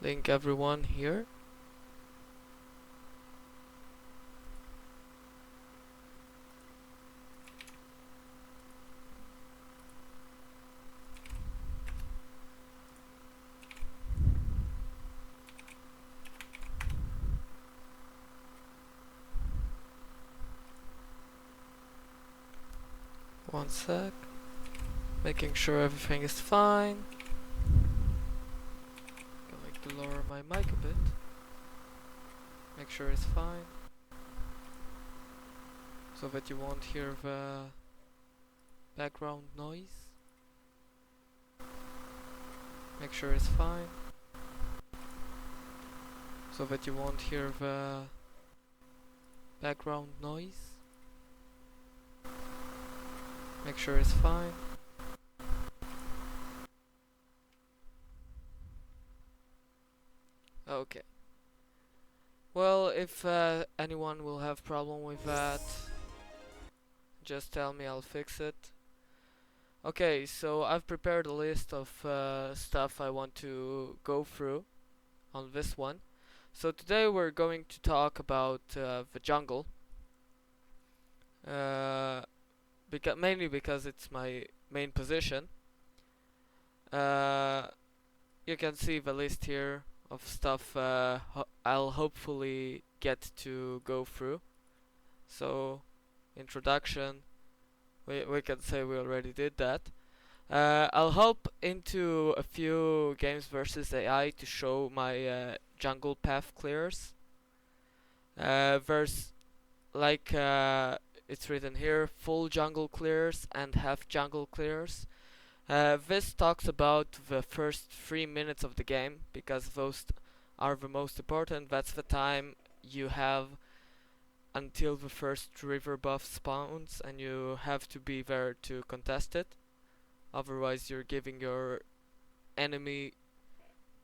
Link everyone here. One sec. Making sure everything is fine. Going to lower my mic a bit. Make sure it's fine. So that you won't hear the background noise. Make sure it's fine. So that you won't hear the background noise. Make sure it's fine. Okay. Well, if anyone will have problem with that, just tell me, I'll fix it. Okay, so I've prepared a list of stuff I want to go through on this one. So today we're going to talk about the jungle. Mainly because it's my main position. You can see the list here of stuff I'll hopefully get to go through. So, introduction, we can say we already did that. I'll hop into a few games versus AI to show my jungle path clears. There's like it's written here, full jungle clears and half jungle clears. This talks about the first 3 minutes of the game because those are the most important. That's the time you have until the first river buff spawns and you have to be there to contest it. Otherwise you're giving your enemy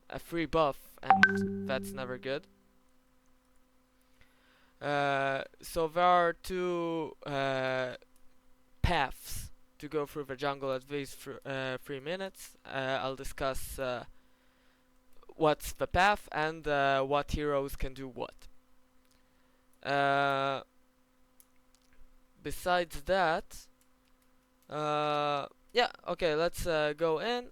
a free buff and that's never good. So there are two paths to go through the jungle at these 3 minutes. I'll discuss what's the path and what heroes can do what. Besides that, yeah, okay, let's go in.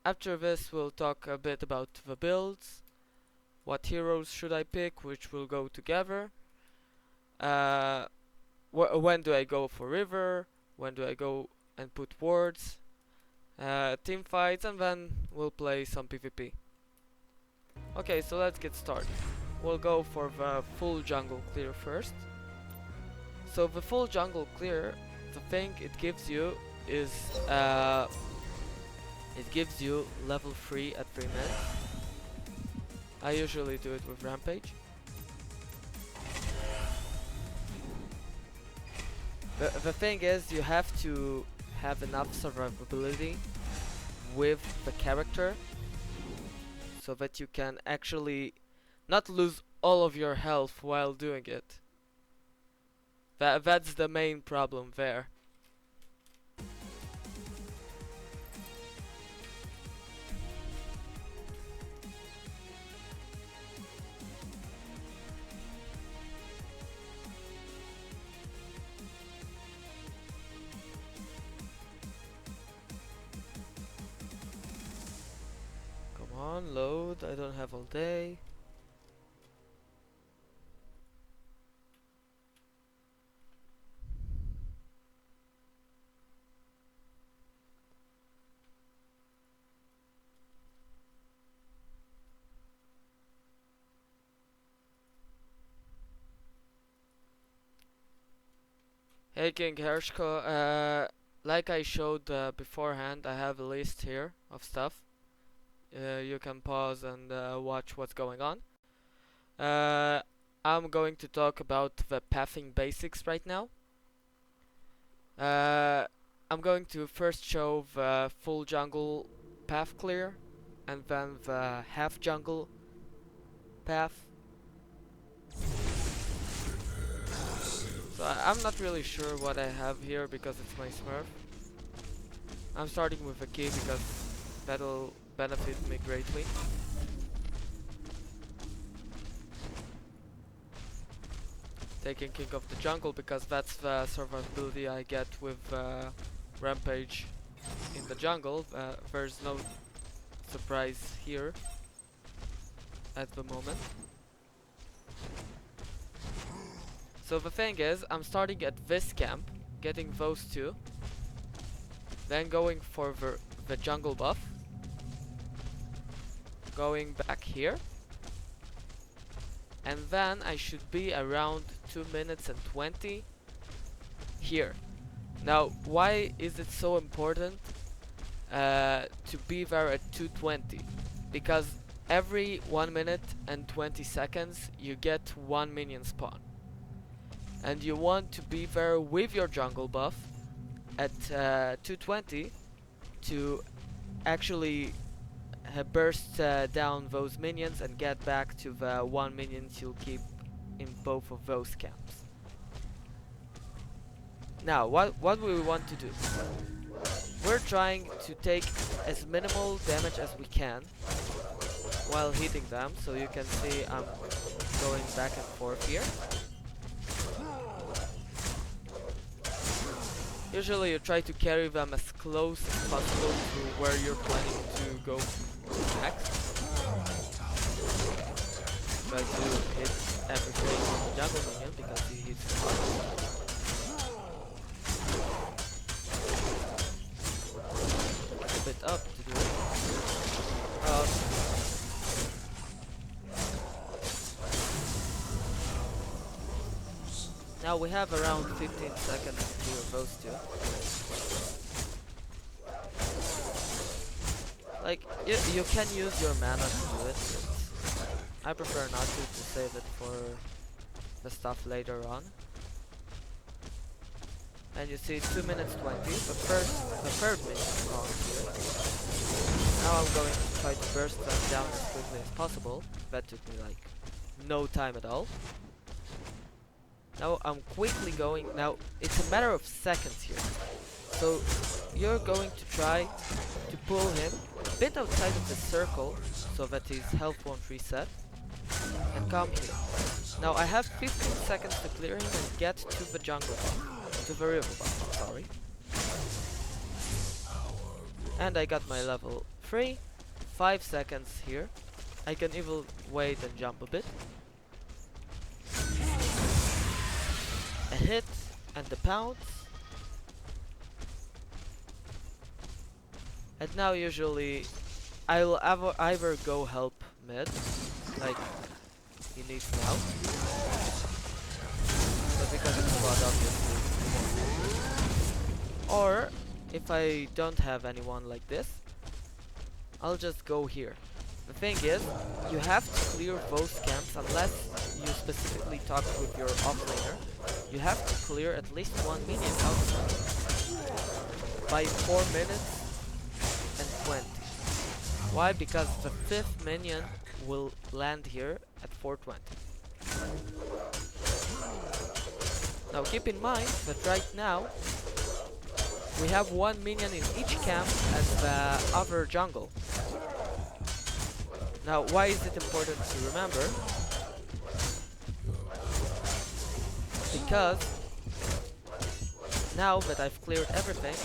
After this, we'll talk a bit about the builds. What heroes should I pick, which will go together. When do I go for river? When do I go and put wards? Team fights, and then we'll play some PvP. Okay, so let's get started. We'll go for the full jungle clear first. So the full jungle clear, the thing it gives you is it gives you level 3 at 3 minutes. I usually do it with Rampage. The thing is, you have to have enough survivability with the character so that you can actually not lose all of your health while doing it. That's the main problem there. Come on, load. I don't have all day. Hey King Hershko, like I showed beforehand, I have a list here of stuff. You can pause and watch what's going on. I'm going to talk about the pathing basics right now. I'm going to first show the full jungle path clear and then the half jungle path. So I'm not really sure what I have here because it's my Smurf. I'm starting with a key because that'll benefit me greatly. taking King of the Jungle, because that's the survivability I get with Rampage in the jungle. There's no surprise here at the moment. So the thing is, I'm starting at this camp, getting those two, then going for the jungle buff, going back here, and then I should be around 2 minutes and 20 here. Now, why is it so important to be there at 2:20? Because every 1 minute and 20 seconds you get one minion spawn, and you want to be there with your jungle buff at 2:20 to actually burst down those minions and get back to the 1 minions you'll keep in both of those camps. Now, what we want to do? We're trying to take as minimal damage as we can while hitting them, so you can see I'm going back and forth here. Usually you try to carry them as close as possible to where you're planning to go next. Try to hit everything on the jungle minion because he hits a lot. A bit up to do it. Now we have around 15 seconds to clear those two. Like, you can use your mana to do it. I prefer not to save it for the stuff later on. And you see 2 minutes 20, the third minute is gone here. Now I'm going to try to burst them down as quickly as possible. That took me like no time at all. Now I'm quickly going, now it's a matter of seconds here. So you're going to try to pull him a bit outside of the circle so that his health won't reset, and come here. Now I have 15 seconds to clear him and get to the jungle buff, to the river buff, sorry. And I got my level 3, 5 seconds here. I can even wait and jump a bit. A hit and the pounce. And now usually I'll either go help mid, like he needs now, but because it's a bot obviously he won't. Or if I don't have anyone like this, I'll just go here. The thing is, you have to clear those camps unless you specifically talk with your offlaner. You have to clear at least one minion out of them by 4 minutes and 20. Why? Because the 5th minion will land here at 4:20. Now keep in mind that right now we have one minion in each camp at the other jungle. Now, why is it important to remember? Because now that I've cleared everything,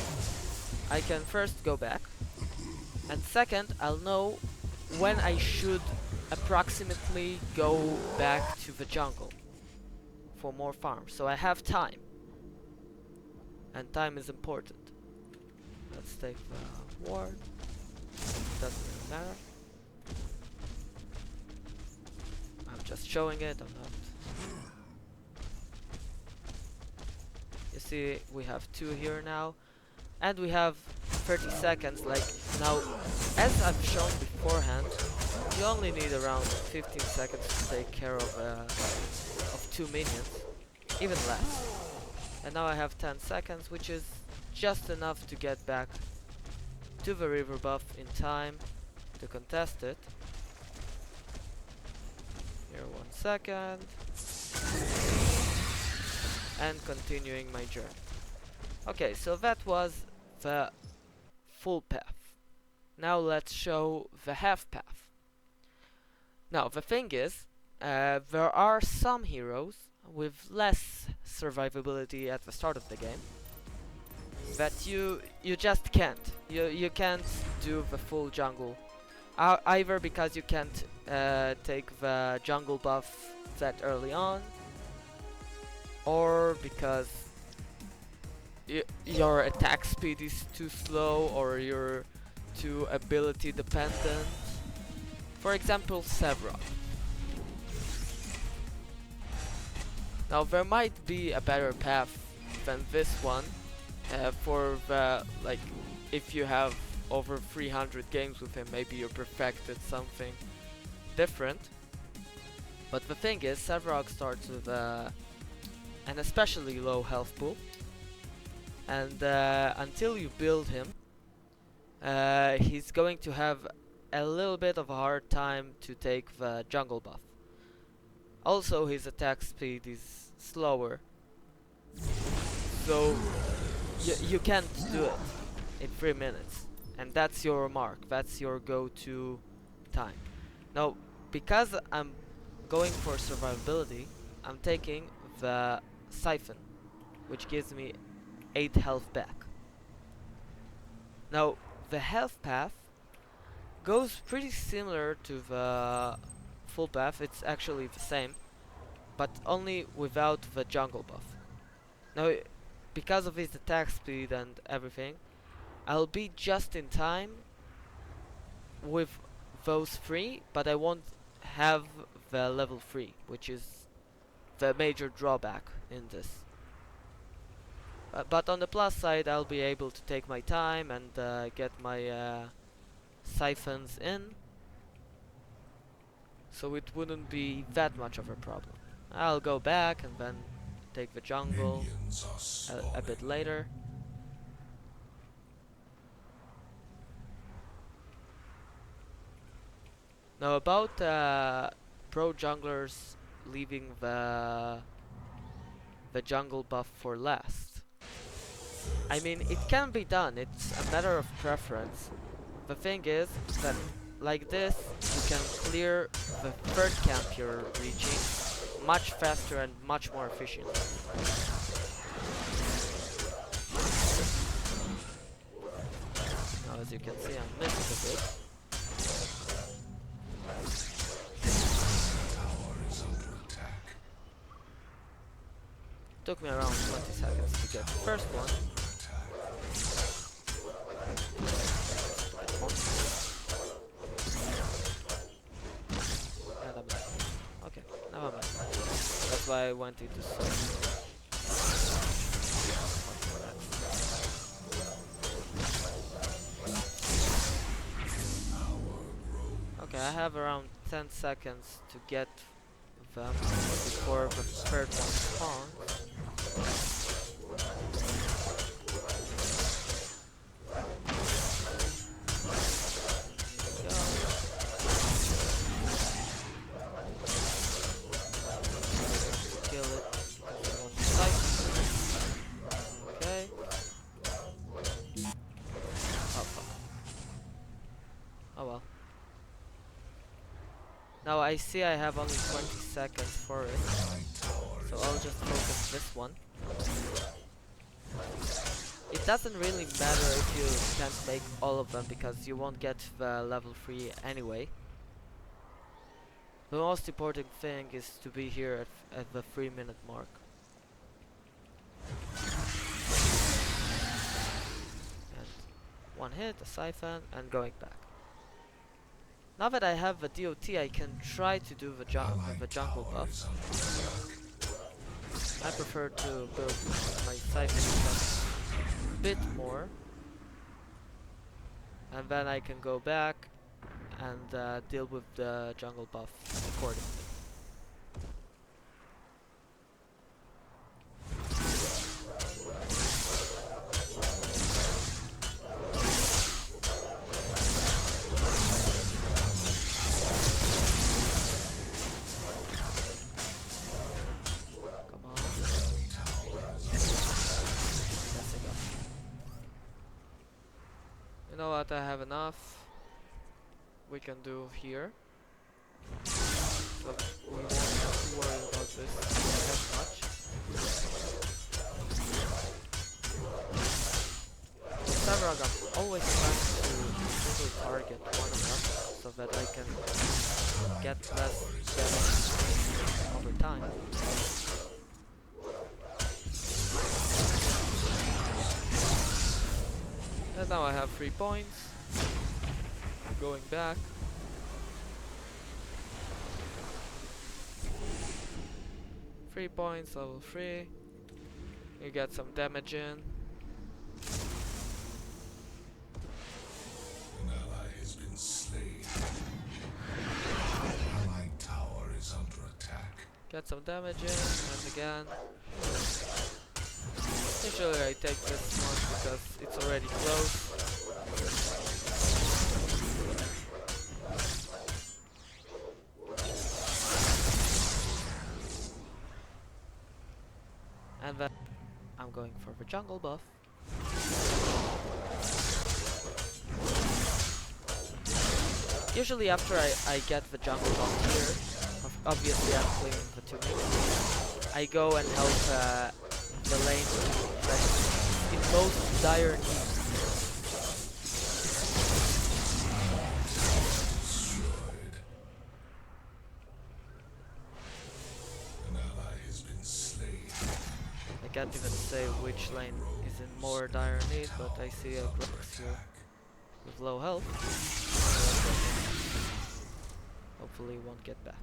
I can first go back, and second, I'll know when I should approximately go back to the jungle for more farms. So I have time, and time is important. Let's take the ward. Doesn't really matter. I'm just showing it, I'm not. You see, we have 2 here now, and we have 30 seconds. Like, now, as I've shown beforehand, you only need around 15 seconds to take care of 2 minions, even less. And now I have 10 seconds, which is just enough to get back to the river buff in time to contest it. Here, 1 second. And continuing my journey. Okay, so that was the full path. Now let's show the half path. Now the thing is, there are some heroes with less survivability at the start of the game that you just can't. You can't do the full jungle. Either because you can't take the jungle buff that early on, or because your attack speed is too slow, or you're too ability dependent. For example, Severa. Now there might be a better path than this one for the, like, if you have over 300 games with him, maybe you perfected something different. But the thing is, Sevarog starts with an especially low health pool, and until you build him, he's going to have a little bit of a hard time to take the jungle buff. Also, his attack speed is slower, so you can't do it in 3 minutes, and that's your mark, that's your go-to time. Now, because I'm going for survivability, I'm taking the Siphon, which gives me 8 health back. Now, the health path goes pretty similar to the full path, it's actually the same, but only without the jungle buff. Now, because of his attack speed and everything, I'll be just in time with those 3, but I won't have the level 3, which is the major drawback in this. But on the plus side, I'll be able to take my time and get my siphons in, so it wouldn't be that much of a problem. I'll go back and then take the jungle a bit later. Now about pro junglers leaving the jungle buff for last. I mean, it can be done, it's a matter of preference. The thing is that like this, you can clear the third camp you're reaching much faster and much more efficiently. Now as you can see, I missed a bit. Took me around 20 seconds to get the first one. And I'm dead. Okay, never mind. That's why I went into search. Okay, I have around 10 seconds to get them before the third one spawns. Now I see I have only 20 seconds for it, so I'll just focus this one. It doesn't really matter if you can't make all of them, because you won't get the level 3 anyway. The most important thing is to be here at the 3-minute mark. And one hit, a siphon, and going back. Now that I have the DOT, I can try to do the jungle buff. I prefer to build my siphon a bit more, and then I can go back and deal with the jungle buff accordingly. You know what, I have enough. We can do here. So we won't have to worry about this as much. Frog, I'm always trying to single target one of them so that I can get less damage over time. And now I have 3 points. Going back. Three points, level 3. You get some damage in. An ally has been slain. Allied tower is under attack. Get some damage in, and again. Usually I take this one because it's already close. And then I'm going for the jungle buff. Usually after I get the jungle buff here, obviously I'm clearing the 2 minutes, I go and help the lane that's in most dire need. Destroyed. An ally has been slain. I can't even say which lane is in more dire need, but I see a Grux here with low health. Hopefully won't get back.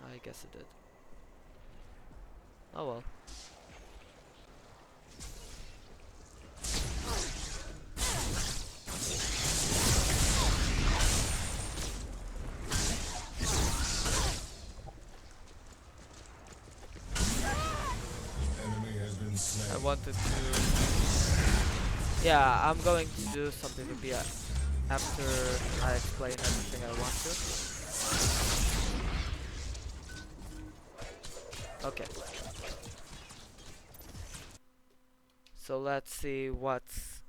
I guess it did. Oh well. Enemy has been slain. I wanted to... Yeah, I'm going to do something to be after I explain everything I want to. Okay. So let's see what's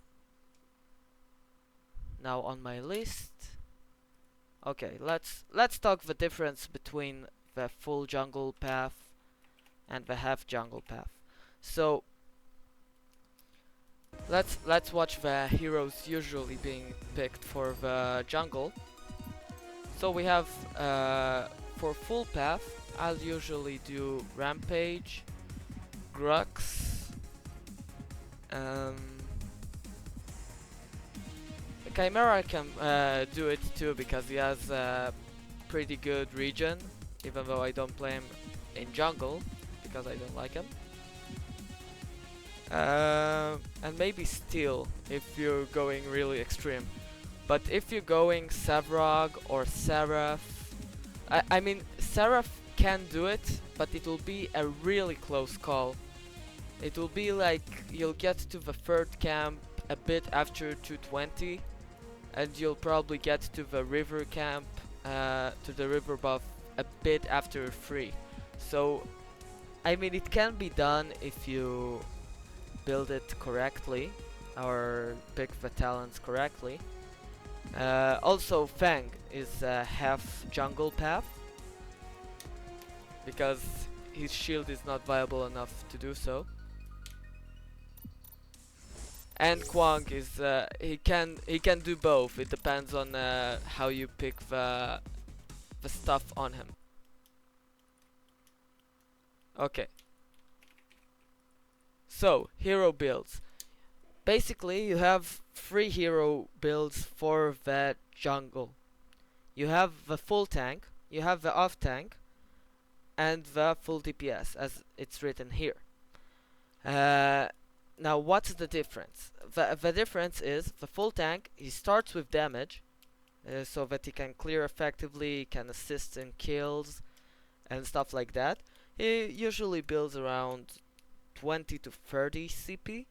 now on my list. Okay, let's talk the difference between the full jungle path and the half jungle path. So let's watch the heroes usually being picked for the jungle. So we have for full path, I'll usually do Rampage, Grux, Chimera can do it too because he has a pretty good regen, even though I don't play him in jungle because I don't like him. And maybe Steel if you're going really extreme. But if you're going Sevrog or Seraph, I mean Seraph can do it, but it will be a really close call. It will be like you'll get to the third camp a bit after 220, and you'll probably get to the river camp, to the river buff a bit after 3. So, I mean it can be done if you build it correctly, or pick the talents correctly. Also Fang is a half jungle path, because his shield is not viable enough to do so. And Kwang is he can do both. It depends on how you pick the stuff on him. Okay. So hero builds. Basically, you have 3 hero builds for the jungle. You have the full tank, you have the off tank, and the full DPS, as it's written here. Now, what's the difference? The difference is the full tank, he starts with damage, so that he can clear effectively, can assist in kills, and stuff like that. He usually builds around 20 to 30 CP,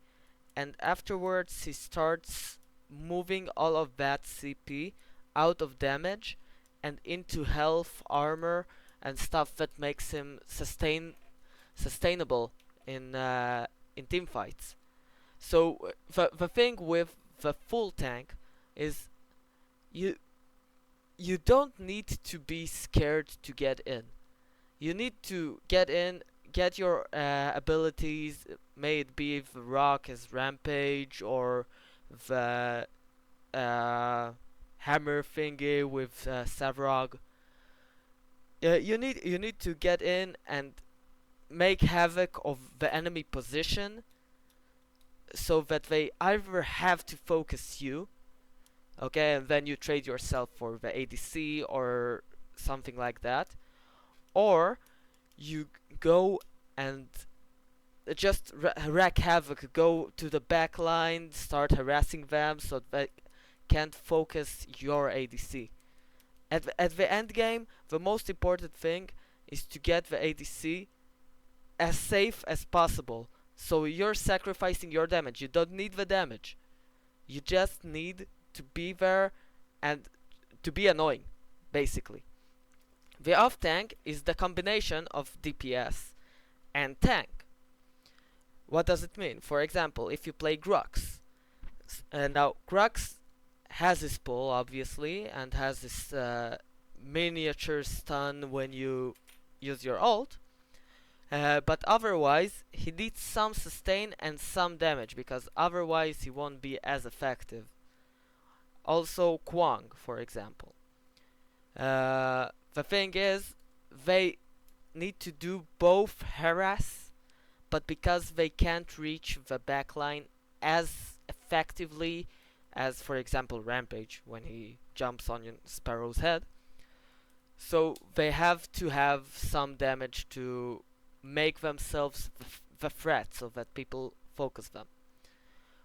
and afterwards he starts moving all of that CP out of damage and into health, armor, and stuff that makes him sustainable in team fights. So the thing with the full tank is you don't need to be scared to get in. You need to get in, get your abilities, may it be the Rock as Rampage or the hammer thingy with Savrog. You need to get in and make havoc of the enemy position so that they either have to focus you, okay, and then you trade yourself for the ADC or something like that, or you go and just wreak havoc, go to the back line, start harassing them so they can't focus your ADC. At the end game, the most important thing is to get the ADC as safe as possible. So you're sacrificing your damage. You don't need the damage. You just need to be there and to be annoying, basically. The off tank is the combination of DPS and tank. What does it mean? For example, if you play Grux, now Grux has his pull obviously and has this miniature stun when you use your ult, but otherwise he needs some sustain and some damage because otherwise he won't be as effective. Also Kwang, for example. The thing is, they need to do both harass, but because they can't reach the backline as effectively as, for example, Rampage when he jumps on Sparrow's head, so they have to have some damage to make themselves the threat so that people focus them.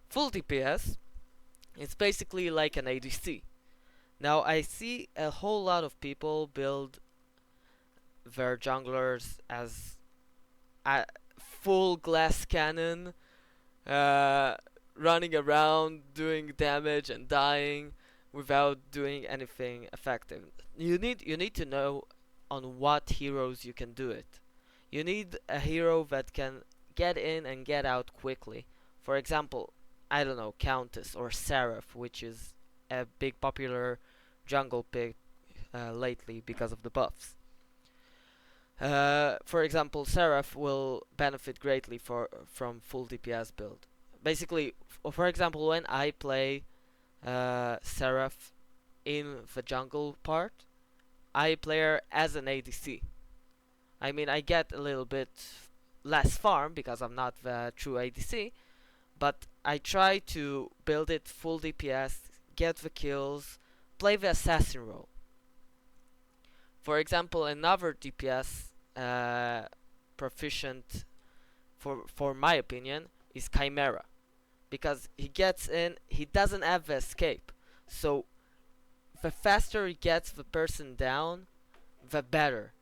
Full DPS is basically like an ADC. Now I see a whole lot of people build their junglers as a full glass cannon, running around doing damage and dying without doing anything effective. You need to know on what heroes you can do it. You need a hero that can get in and get out quickly. For example, I don't know, Countess or Seraph, which is a big popular jungle pick lately because of the buffs. For example, Seraph will benefit greatly from full DPS build. Basically, for example, when I play Seraph in the jungle part, I play her as an ADC. I mean, I get a little bit less farm because I'm not the true ADC, but I try to build it full DPS, get the kills, play the assassin role. For example, another DPS proficient, for my opinion, is Chimera, because he gets in, he doesn't have the escape, so the faster he gets the person down, the better.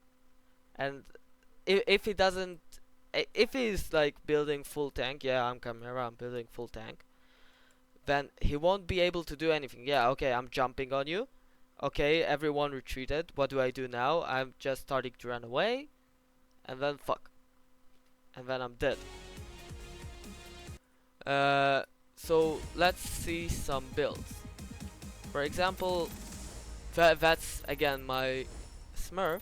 And if he doesn't, if he's like building full tank, yeah, I'm Chimera, I'm building full tank, then he won't be able to do anything. Yeah, okay, I'm jumping on you. Okay, everyone retreated. What do I do now? I'm just starting to run away, and then fuck, and then I'm dead. So let's see some builds. For example, that's again my Smurf,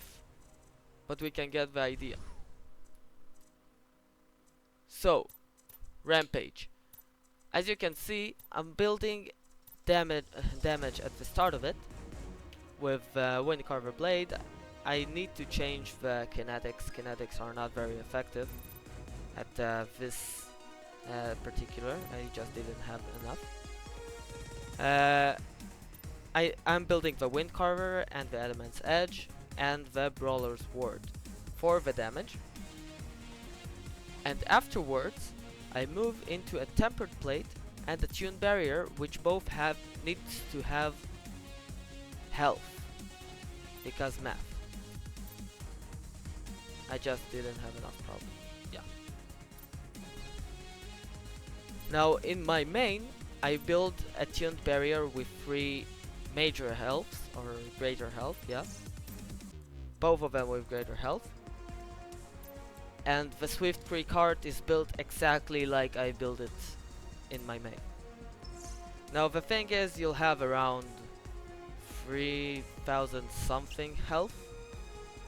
but we can get the idea. So, Rampage. As you can see, I'm building damage at the start of it with Windcarver Blade. I need to change the kinetics. Kinetics are not very effective at this particular. I just didn't have enough. I'm building the Windcarver and the Element's Edge and the Brawler's Ward for the damage. And afterwards, I move into a Tempered Plate and a Tune Barrier, which both needs to have health, because math. I just didn't have enough problem. Yeah. Now in my main, I build a Tuned Barrier with 3 major healths, or greater health, yes. Both of them with greater health. And the Swift Precard is built exactly like I built it in my main. Now the thing is, you'll have around 3000 something health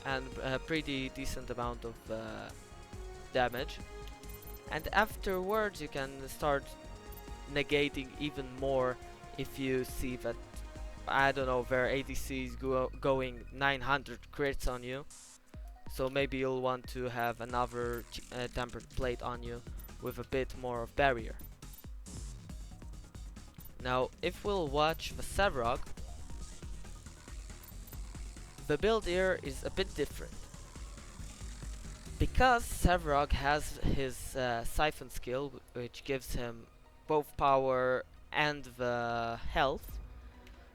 and a pretty decent amount of damage. and afterwards you can start negating even more if you see that, I don't know, their ADC is going 900 crits on you. So maybe you'll want to have another tempered plate on you with a bit more of barrier. Now, if we'll watch the Sevarog, the build here is a bit different. Because Sevarog has his Siphon skill, which gives him both power and the health,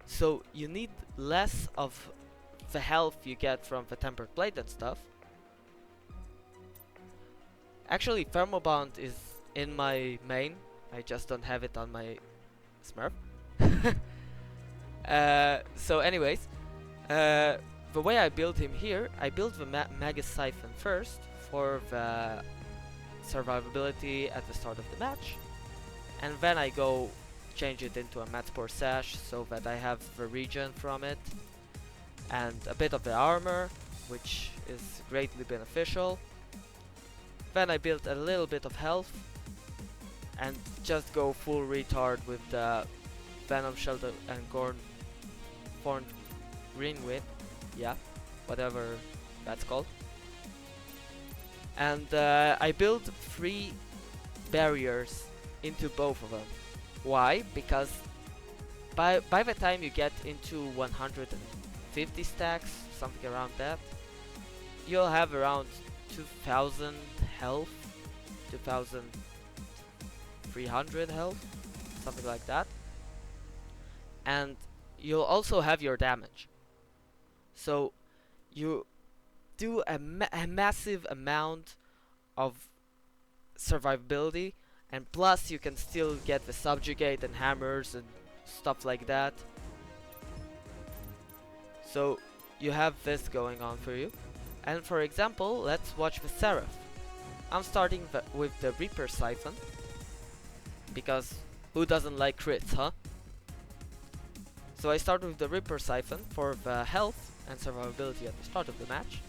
so you need less of the health you get from the tempered plate and stuff. Actually, Thermobond is in my main, I just don't have it on my Smurf. So anyways, the way I build him here, I build the Magus Siphon first for the survivability at the start of the match, and then I go change it into a Matspor Sash so that I have the regen from it and a bit of the armor, which is greatly beneficial. Then I build a little bit of health and just go full retard with the Venom Shelter and Thorn Greenwind, yeah, whatever that's called. And I build 3 barriers into both of them. Why? Because by the time you get into 150 stacks, something around that, you'll have around 2000 health, 2300 health, something like that. And you'll also have your damage. So you do a massive amount of survivability, and plus you can still get the subjugate and hammers and stuff like that. So you have this going on for you. And for example, let's watch the Seraph. I'm starting with the Reaper Siphon, because who doesn't like crits, huh? So I start with the Reaper Siphon for the health and survivability at the start of the match.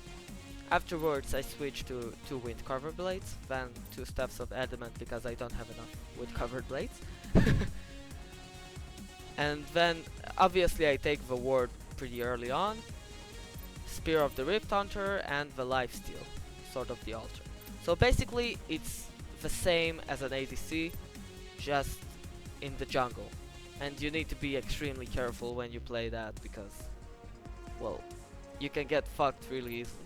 Afterwards I switch to 2 Wind Cover Blades, then 2 Steps of Adamant because I don't have enough Wind Covered Blades. And then obviously I take the Ward pretty early on, Spear of the Rift Hunter, and the Lifesteal, Sword of the Altar. So basically it's the same as an ADC, just in the jungle. And you need to be extremely careful when you play that because, well, you can get fucked really easily.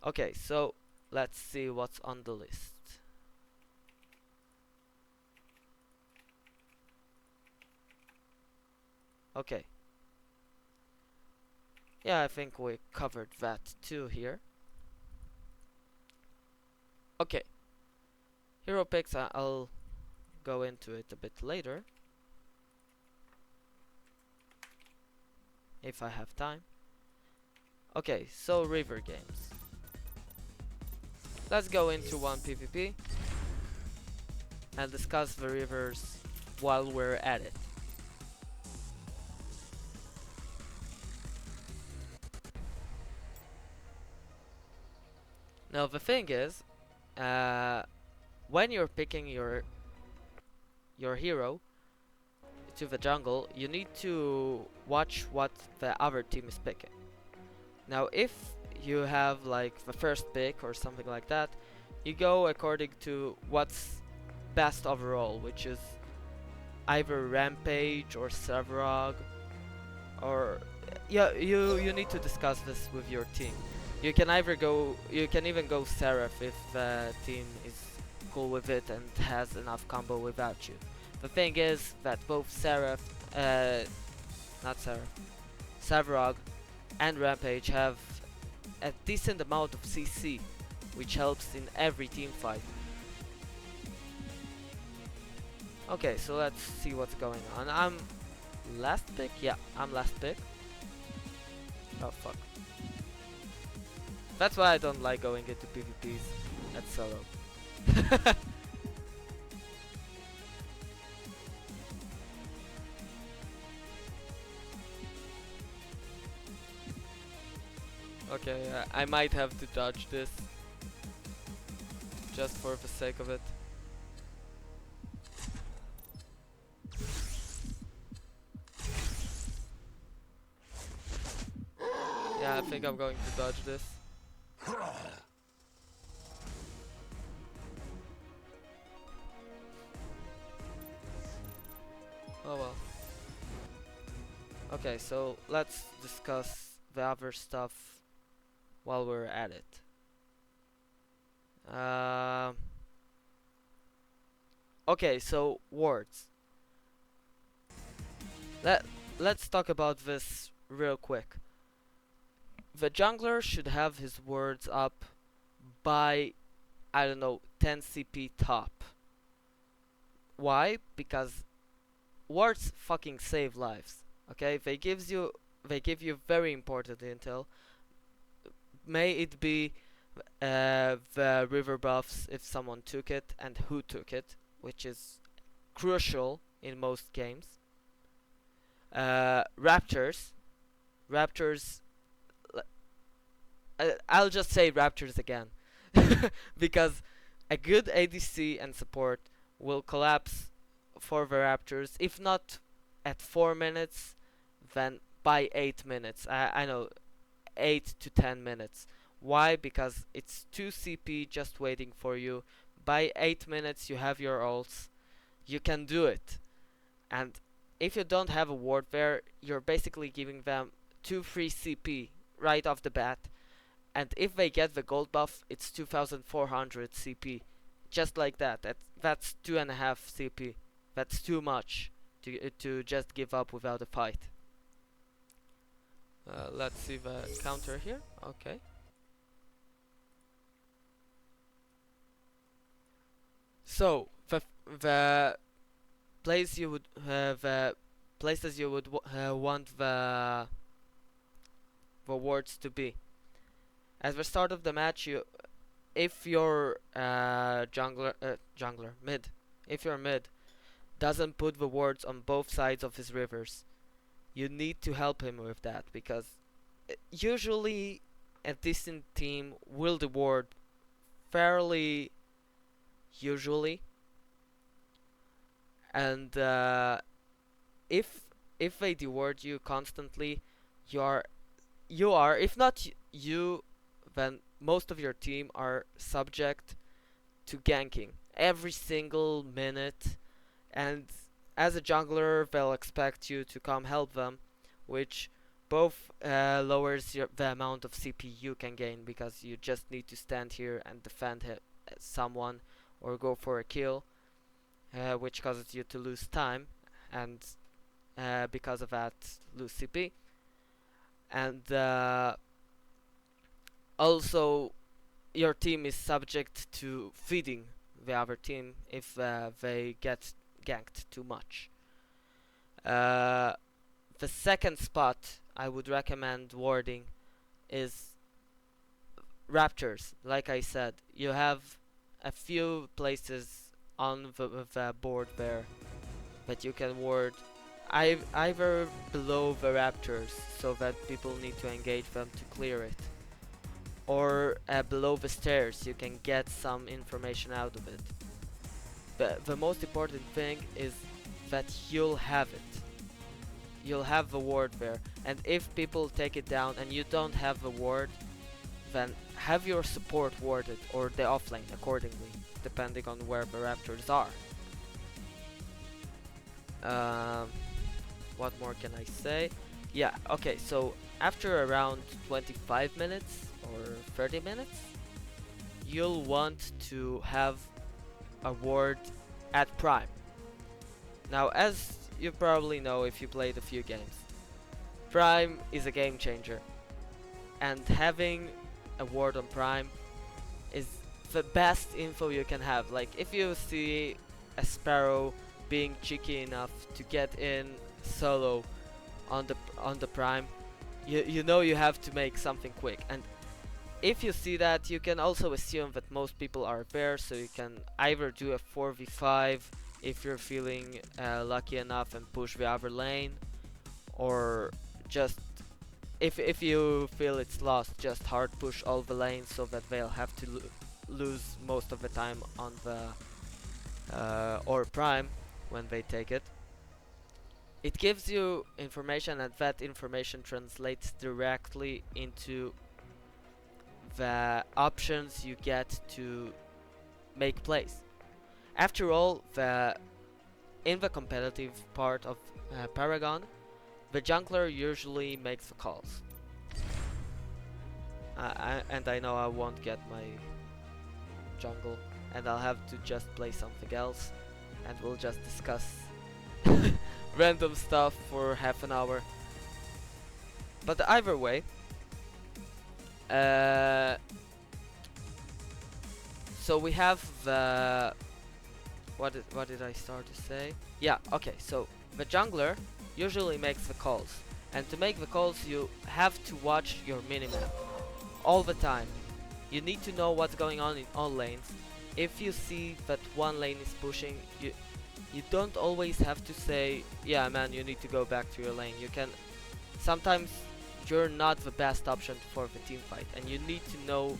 Okay, so let's see what's on the list. Okay. Yeah, I think we covered that too here. Okay. Hero picks, I'll go into it a bit later, if I have time. Okay, so river games. Let's go into one PvP and discuss the rivers while we're at it. Now the thing is, when you're picking your hero to the jungle, you need to watch what the other team is picking. Now if you have like the first pick or something like that, you go according to what's best overall, which is either Rampage or Sevarog, or yeah, you need to discuss this with your team. You can even go Seraph if the team is cool with it and has enough combo without you. The thing is that both Sevarog and Rampage have a decent amount of CC, which helps in every team fight. Okay, so let's see what's going on. I'm last pick? Yeah, I'm last pick. Oh fuck. That's why I don't like going into PvPs at solo. Okay, I might have to dodge this just for the sake of it. Yeah, I think I'm going to dodge this. Oh well. Okay, so let's discuss the other stuff while we're at it. Okay, so wards. Let's talk about this real quick. The jungler should have his wards up by, I don't know, 10 CP top. Why? Because wards fucking save lives. Okay, they give you very important intel. May it be the river buffs if someone took it and who took it, which is crucial in most games. Raptors, Raptors. I'll just say Raptors again, because a good ADC and support will collapse for the Raptors, if not at 4 minutes, then by 8 minutes. I know, 8 to 10 minutes. Why? Because it's 2 CP just waiting for you. By 8 minutes you have your ults. You can do it. And if you don't have a ward there, you're basically giving them 2 free CP right off the bat. And if they get the gold buff, it's 2400 CP. Just like that. That's 2.5 CP. That's too much to just give up without a fight. Let's see the counter here. Okay. So the place you would the places you would want the wards to be. At the start of the match, if your if your mid doesn't put the wards on both sides of his rivers, you need to help him with that, because usually a decent team will deward fairly usually, and if they deward you constantly, you are if not you, then most of your team are subject to ganking every single minute, and as a jungler they'll expect you to come help them, which both lowers the amount of CP you can gain, because you just need to stand here and defend someone or go for a kill, which causes you to lose time, and because of that lose CP. And also your team is subject to feeding the other team if they get ganked too much. The second spot I would recommend warding is Raptors. Like I said, you have a few places on the board there that you can ward, either below the Raptors, so that people need to engage them to clear it, or below the stairs, you can get some information out of it. But the most important thing is that you'll have it. You'll have the ward there, and if people take it down and you don't have the ward, then have your support warded, or the offlane accordingly, depending on where the Raptors are. What more can I say? Yeah, okay, so after around 25 minutes or 30 minutes, you'll want to have a ward at Prime. Now, as you probably know if you played a few games, Prime is a game changer, and having a ward on Prime is the best info you can have. Like, if you see a Sparrow being cheeky enough to get in solo on the Prime, you know you have to make something quick. And if you see that, you can also assume that most people are there, so you can either do a 4v5 if you're feeling lucky enough and push the other lane, or just if you feel it's lost, just hard push all the lanes so that they'll have to lose most of the time on the or prime when they take it. It gives you information, and that information translates directly into the options you get to make plays. After all, in the competitive part of Paragon, the jungler usually makes the calls. And I know I won't get my jungle, and I'll have to just play something else, and we'll just discuss random stuff for half an hour. But either way, so we have the what did I start to say? Yeah, okay. So the jungler usually makes the calls, and to make the calls you have to watch your minimap all the time. You need to know what's going on in all lanes. If you see that one lane is pushing, you don't always have to say, yeah man, you need to go back to your lane. You can sometimes you're not the best option for the team fight, and you need to know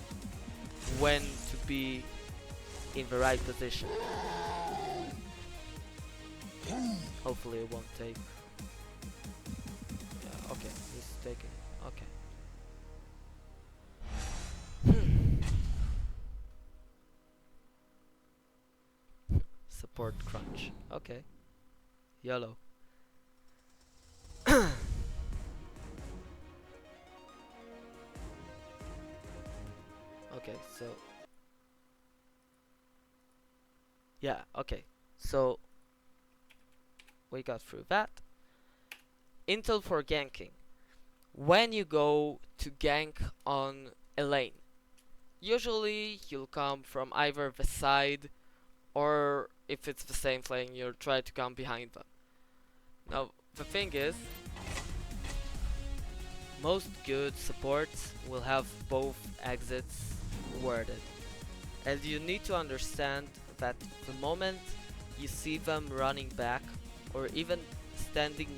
when to be in the right position. Hopefully it won't take. Yeah, okay, he's taking. Okay. Support crunch. Okay. Yellow. Okay, so yeah, okay. So we got through that. Intel for ganking. When you go to gank on a lane, usually you'll come from either the side, or if it's the same lane, you'll try to come behind them. Now, the thing is, most good supports will have both exits worded. And you need to understand that the moment you see them running back, or even standing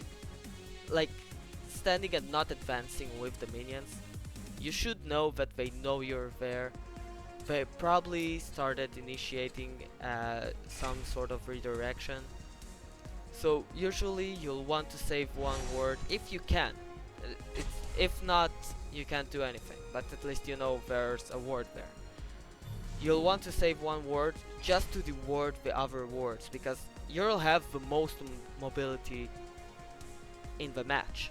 and not advancing with the minions, you should know that they know you're there. They probably started initiating some sort of redirection. So usually you'll want to save one word if you can. If not, you can't do anything, but at least you know there's a word there. You'll want to save one word just to reward the other words, because you'll have the most mobility in the match,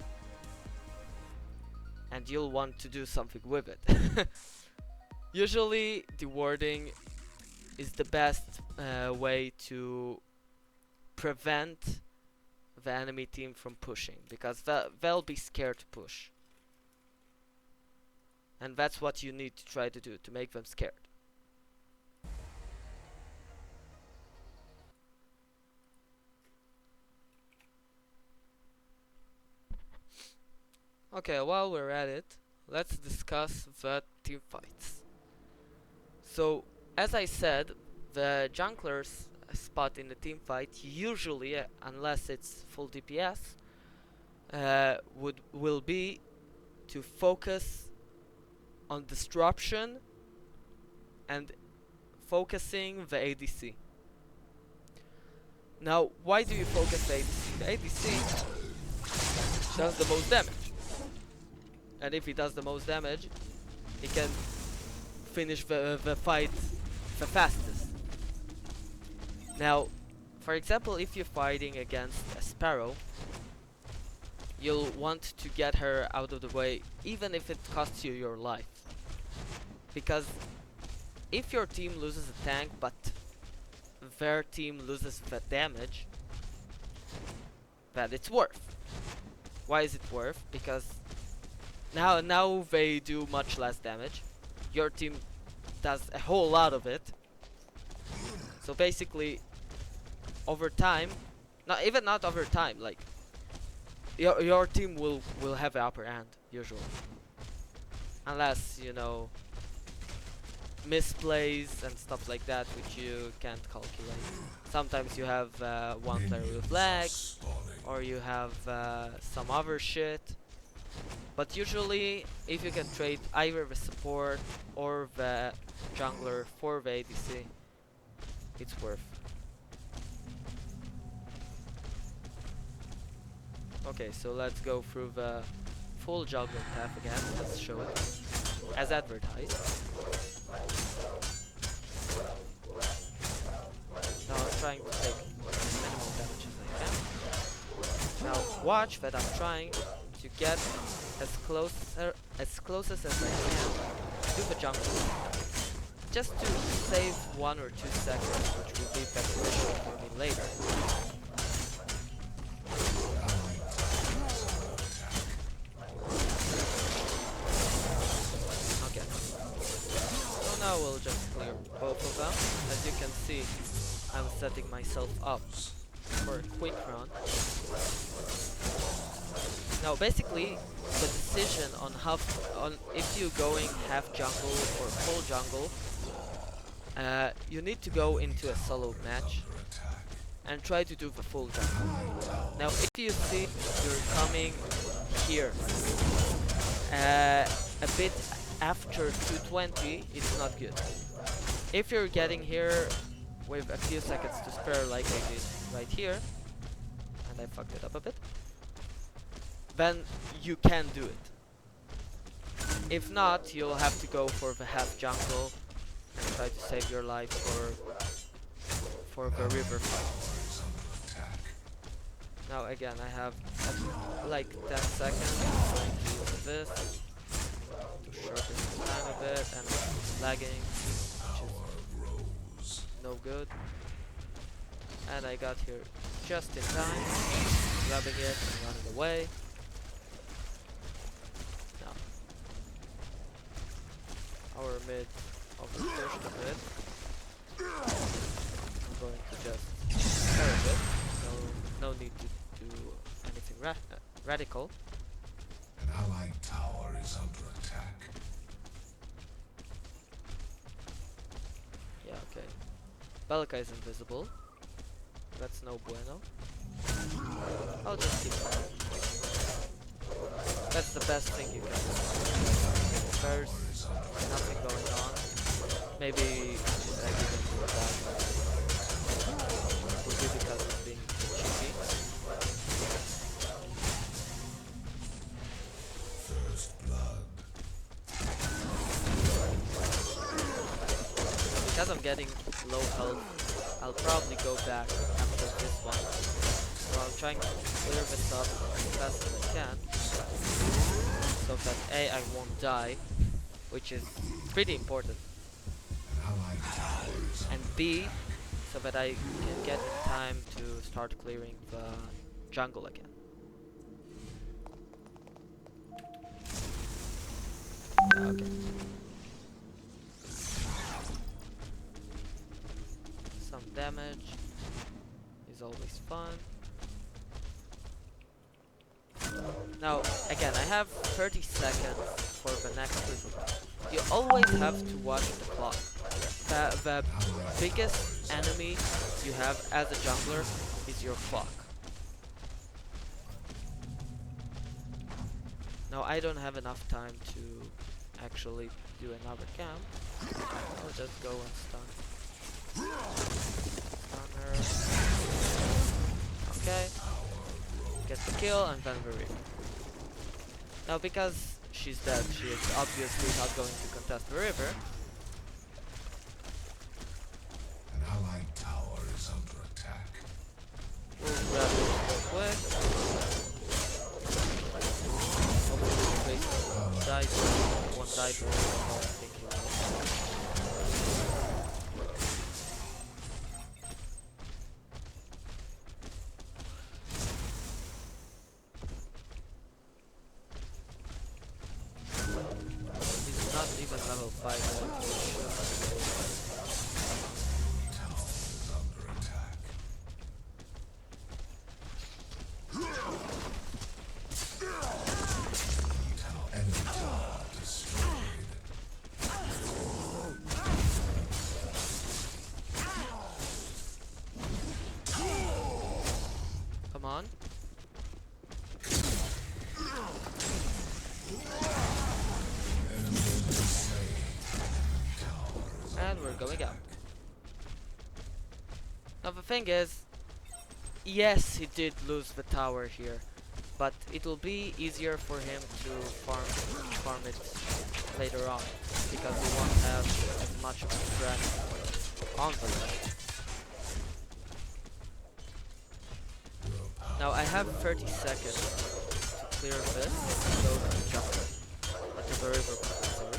and you'll want to do something with it. Usually the wording is the best way to prevent the enemy team from pushing, because they'll be scared to push, and that's what you need to try to do, to make them scared. Okay, while we're at it, let's discuss the team fights. So, as I said, the jungler's spot in the team fight usually, unless it's full DPS, will be to focus on disruption and focusing the ADC. Now, why do you focus the ADC? The ADC does the most damage. And if he does the most damage, he can finish the fight the fastest. Now, for example, if you're fighting against a Sparrow, you'll want to get her out of the way, even if it costs you your life. Because if your team loses a tank, but their team loses the damage, that it's worth. Why is it worth? Because now they do much less damage. Your team does a whole lot of it. So basically, over time, not over time, like your team will have the upper hand usually, unless you know misplays and stuff like that, which you can't calculate. Sometimes you have one player with lag, or you have some other shit. But usually, if you can trade either the support or the jungler for the ADC, it's worth. Okay, so let's go through the full jungle path again. Let's show it as advertised. Now I'm trying to take as minimal damage as I can. Now watch that I'm trying to get as closest as I can to the jungle, just to save 1 or 2 seconds, which will be beneficial for me later. Okay. So now we'll just clear both of them. As you can see, I'm setting myself up for a quick run. Now basically, the decision on if you're going half jungle or full jungle, you need to go into a solo match and try to do the full jungle. Now if you see you're coming here a bit after 220, it's not good. If you're getting here with a few seconds to spare like I did right here, and I fucked it up a bit, then you can do it. If not, you'll have to go for the half jungle and try to save your life for the river fight. Now again, I have like 10 seconds to use this to shorten the time a bit, and I'm lagging, which is no good. And I got here just in time, grabbing it and running away. Our mid overpushed a bit. I'm going to just spare a bit. No need to do anything radical. An allied tower is under attack. Yeah, okay. Belka is invisible. That's no bueno. I'll just keep going. That's the best thing you can do. There's nothing going on. Maybe I didn't do that. It would be because it's being cheeky. First blood. Because I'm getting low health, I'll probably go back after this one. So I'm trying to clear this up as fast as I can, so that A, I won't die, which is pretty important, and B, so that I can get in time to start clearing the jungle again. Okay. Some damage is always fun. Now, again, I have 30 seconds for the next river. You always have to watch the clock. The biggest enemy you have as a jungler is your clock. Now, I don't have enough time to actually do another camp. I'll just go and stun her. Okay. Get the kill and then the river. Now because she's dead, she is obviously not going to contest the river. An allied tower is under attack. We'll grab it real quick. Hopefully the base won't die, won't die before I think he will. Level 5 Tower is under attack. Enemy tower destroyed. Come on. going out. Now the thing is, yes, he did lose the tower here, but it will be easier for him to farm it later on, because we won't have as much of a threat on the left. Now I have 30 seconds to clear this and go to the jungle, to the river, sorry.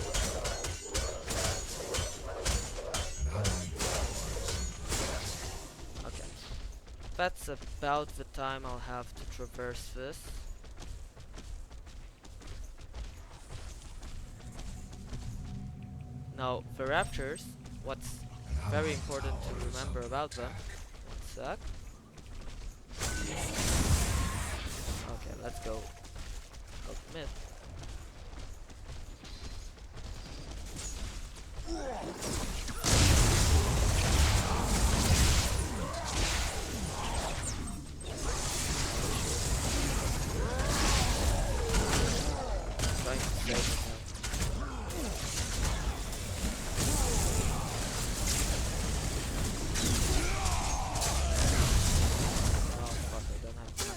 Okay, that's about the time I'll have to traverse this. Now the raptors, what's very important to remember about them, one sec. Okay, let's go mid. Trying to save it now. Oh fuck, I don't have time.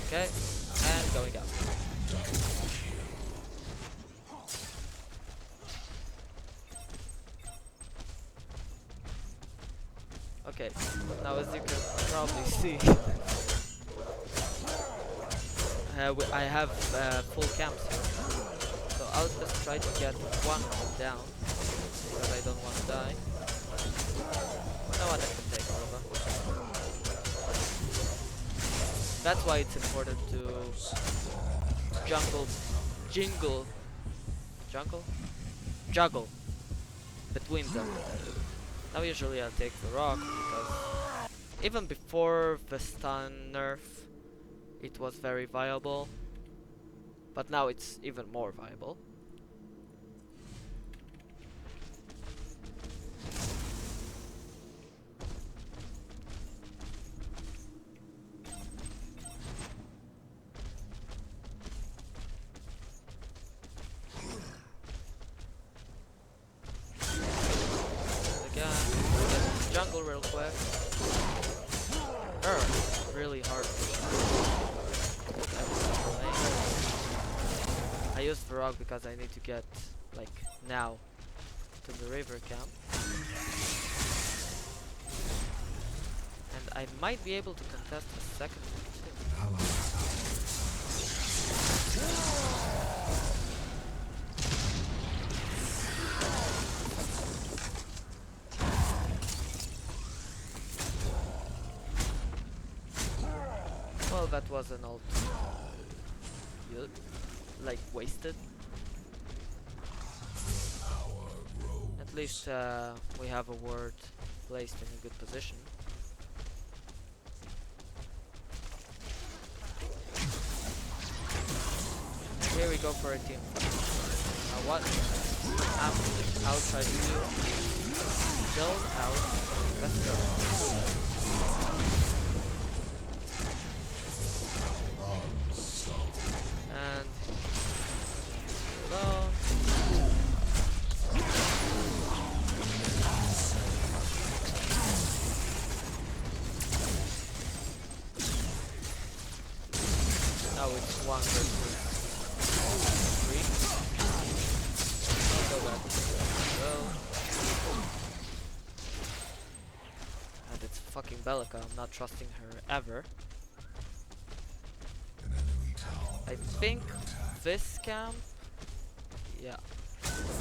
Okay, and going up. Okay, now as you can probably see, I have full camps here. So I'll just try to get one of them down, because I don't want to die. No one can take all of them. That's why it's important to juggle between them. Now usually I'll take the rock, because even before the stun nerf it was very viable, but now it's even more viable. Jungle real quick. Really hard. I used the rock because I need to get, like, now to the river camp. And I might be able to contest the second one too. Well, that was an ult. Like, wasted. At least we have a ward placed in a good position. And here we go for a team fight. Now what I'll try to do is build out Vesper. And alone. Now it's 1 versus 3. I'll go back to go. And it's fucking Belica. I'm not trusting her ever. I think this camp, yeah,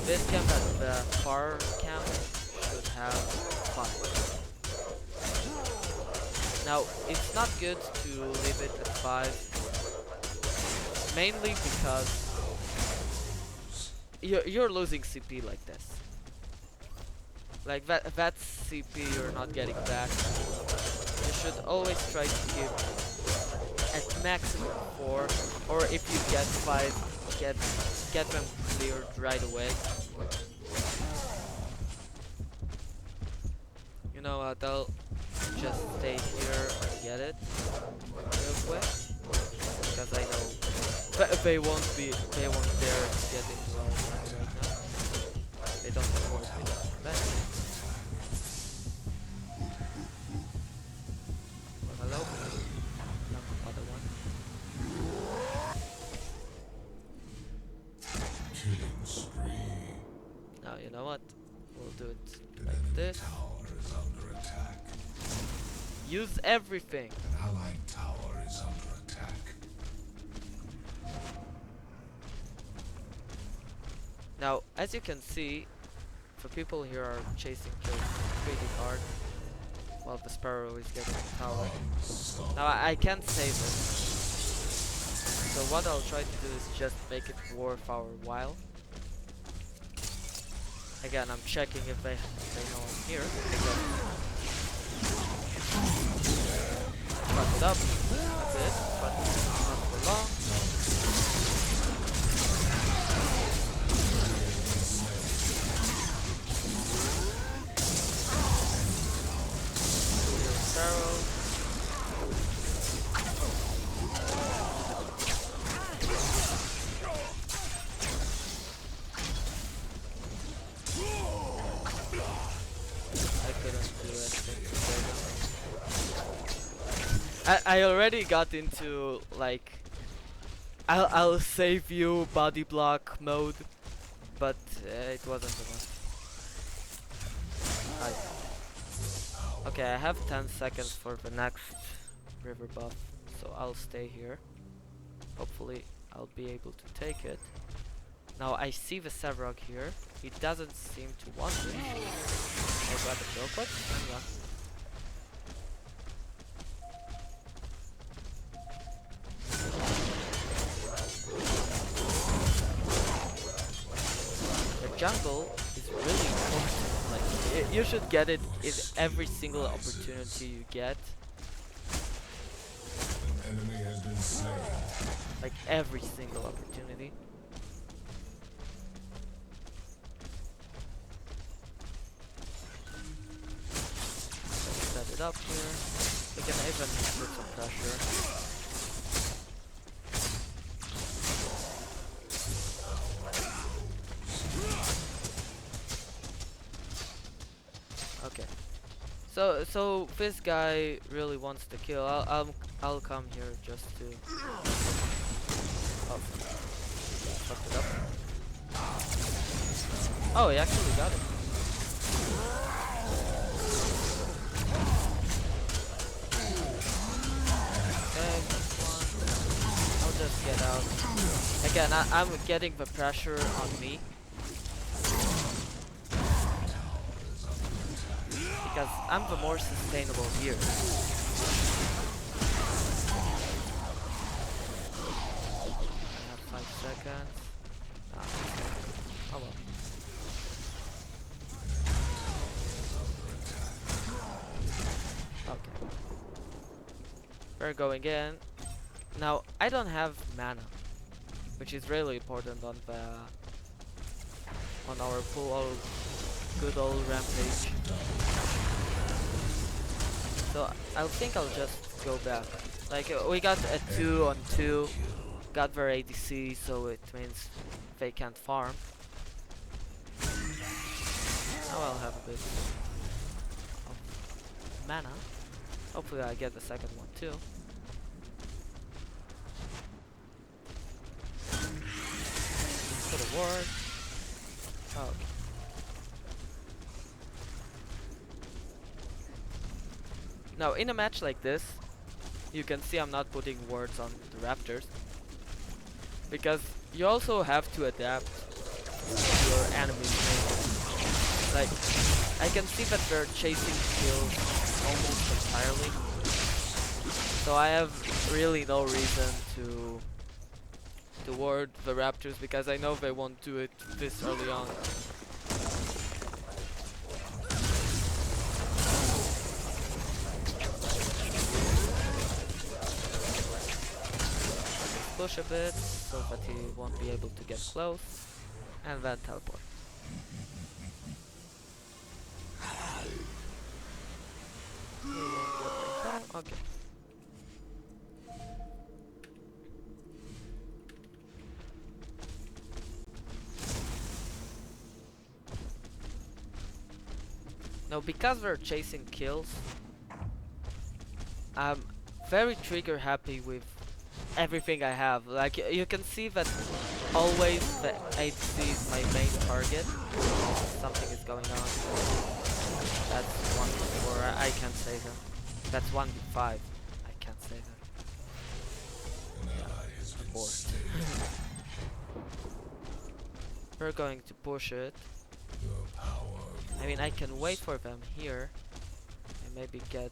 this camp and the far camp should have 5. Now, it's not good to leave it at 5, mainly because you're losing CP like this. Like that CP you're not getting back. You should always try to keep at maximum 4, or if you get 5, get them cleared right away. You know what, I'll just stay here and get it real quick. because I know they won't dare to get into our side right now. They don't have wards, they don't have that. Well, hello. Knock the other one. Killing spree. Now you know what? We'll do it An like enemy this. tower is under attack. Use everything. An allied tower is under attack. Now, as you can see, the people here are chasing kills pretty hard, while the Sparrow is getting the tower. Now, I can't save it. So what I'll try to do is just make it worth our while. Again, I'm checking if they know I'm here. Fucked up a bit, but not for long. Sparrow. I couldn't do anything to save him. I already got into like I'll save you body block mode, but it wasn't enough. Okay, I have 10 seconds for the next river buff, so I'll stay here. Hopefully I'll be able to take it. Now I see the Sevrog here. He doesn't seem to want it. I'll grab it real quick and run. The jungle is really important. Like, you should get it in every single opportunity you get. An enemy has been slain. Like every single opportunity. Set it up here. We can even put some pressure. Okay. So this guy really wants to kill. I'll come here just to. Oh, fucked it up. Oh, he actually got it. Okay, one. I'll just get out. Again, I'm getting the pressure on me. Because I'm the more sustainable here. I have 5 seconds. Oh well. Okay. We're going in. Now, I don't have mana, which is really important on our good old rampage. So I think I'll just go back. Like we got a 2-on-2, got their ADC, so it means they can't farm. Now I'll have a bit of mana. Hopefully I get the second one too. Put a ward. Oh, okay. Now, in a match like this, you can see I'm not putting wards on the Raptors, because you also have to adapt to your enemy's movement. Like, I can see that they're chasing kills almost entirely, so I have really no reason to ward the Raptors, because I know they won't do it this early on. Push a bit so that he won't be able to get close, and then teleport. He won't get like that. Okay. Now, because we're chasing kills, I'm very trigger happy with everything I have. Like you can see that always the 8C is my main target. Something is going on. That's 1v4. I can't say that. That's 1v5. I can't say that. Four. We're going to push it. I mean, I can wait for them here and maybe get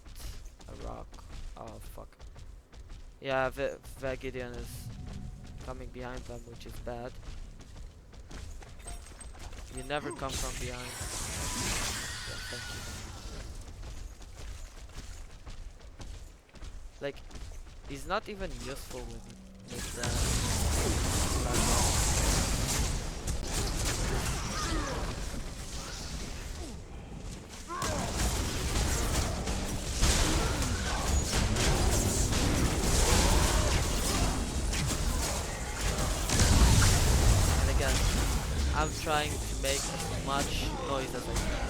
a rock. Oh fuck. Yeah, the Gideon is coming behind them, which is bad. You never come from behind. Yeah, thank you. Like, he's not even useful with and again, I'm trying to make as much noise as I can.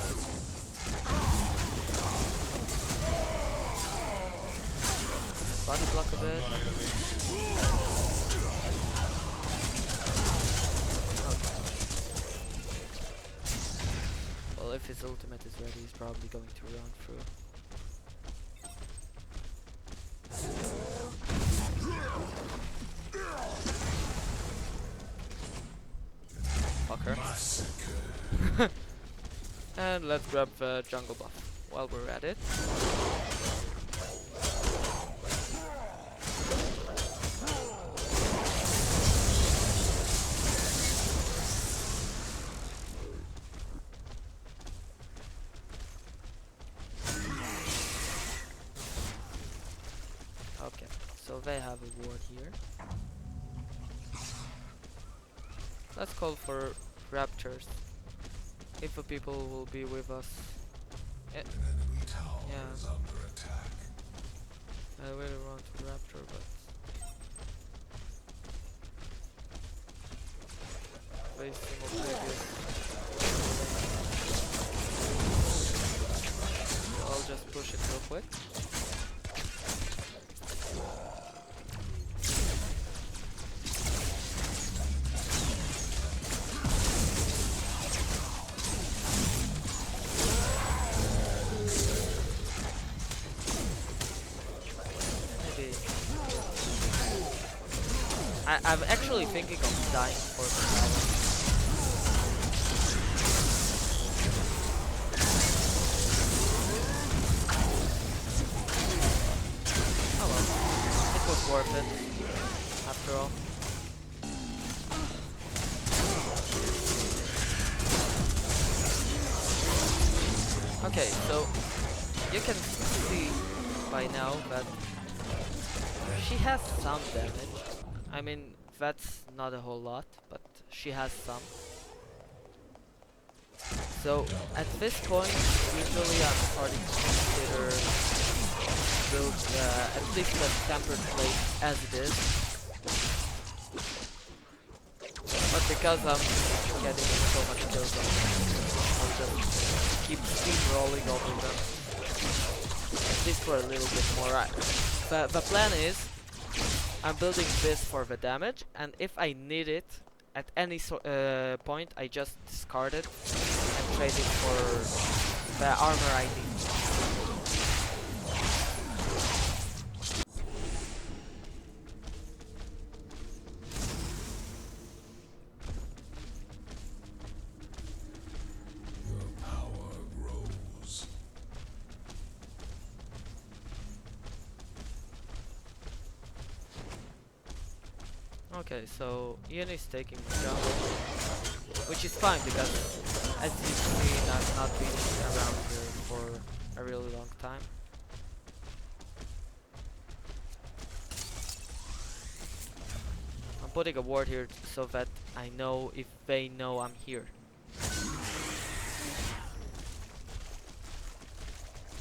Body block a bit. Okay. Well, if his ultimate is ready, he's probably going to run through. Fucker. And let's grab the jungle buff while we're at it. Okay, so they have a ward here. Let's call for raptors. If the people will be with us. An enemy tower Yeah. is under attack. I really want to raptor, but wasting of previous. So I'll just push it real quick. I'm actually thinking of dying for the tower. Oh well, it was worth it, after all. Okay, so you can see by now that she has some damage. I mean, that's not a whole lot, but she has some. So, at this point, usually I'm starting to consider build at least a tempered plate as it is. But because I'm getting so much kills on them, I'll just keep steamrolling over them. At least for a little bit more. The plan is, I'm building this for the damage, and if I need it at any point, I just discard it and trade it for the armor I need. Your power grows. Okay, so Ian is taking the jungle, which is fine because, as you've seen, I've not been around here for a really long time. I'm putting a ward here so that I know if they know I'm here.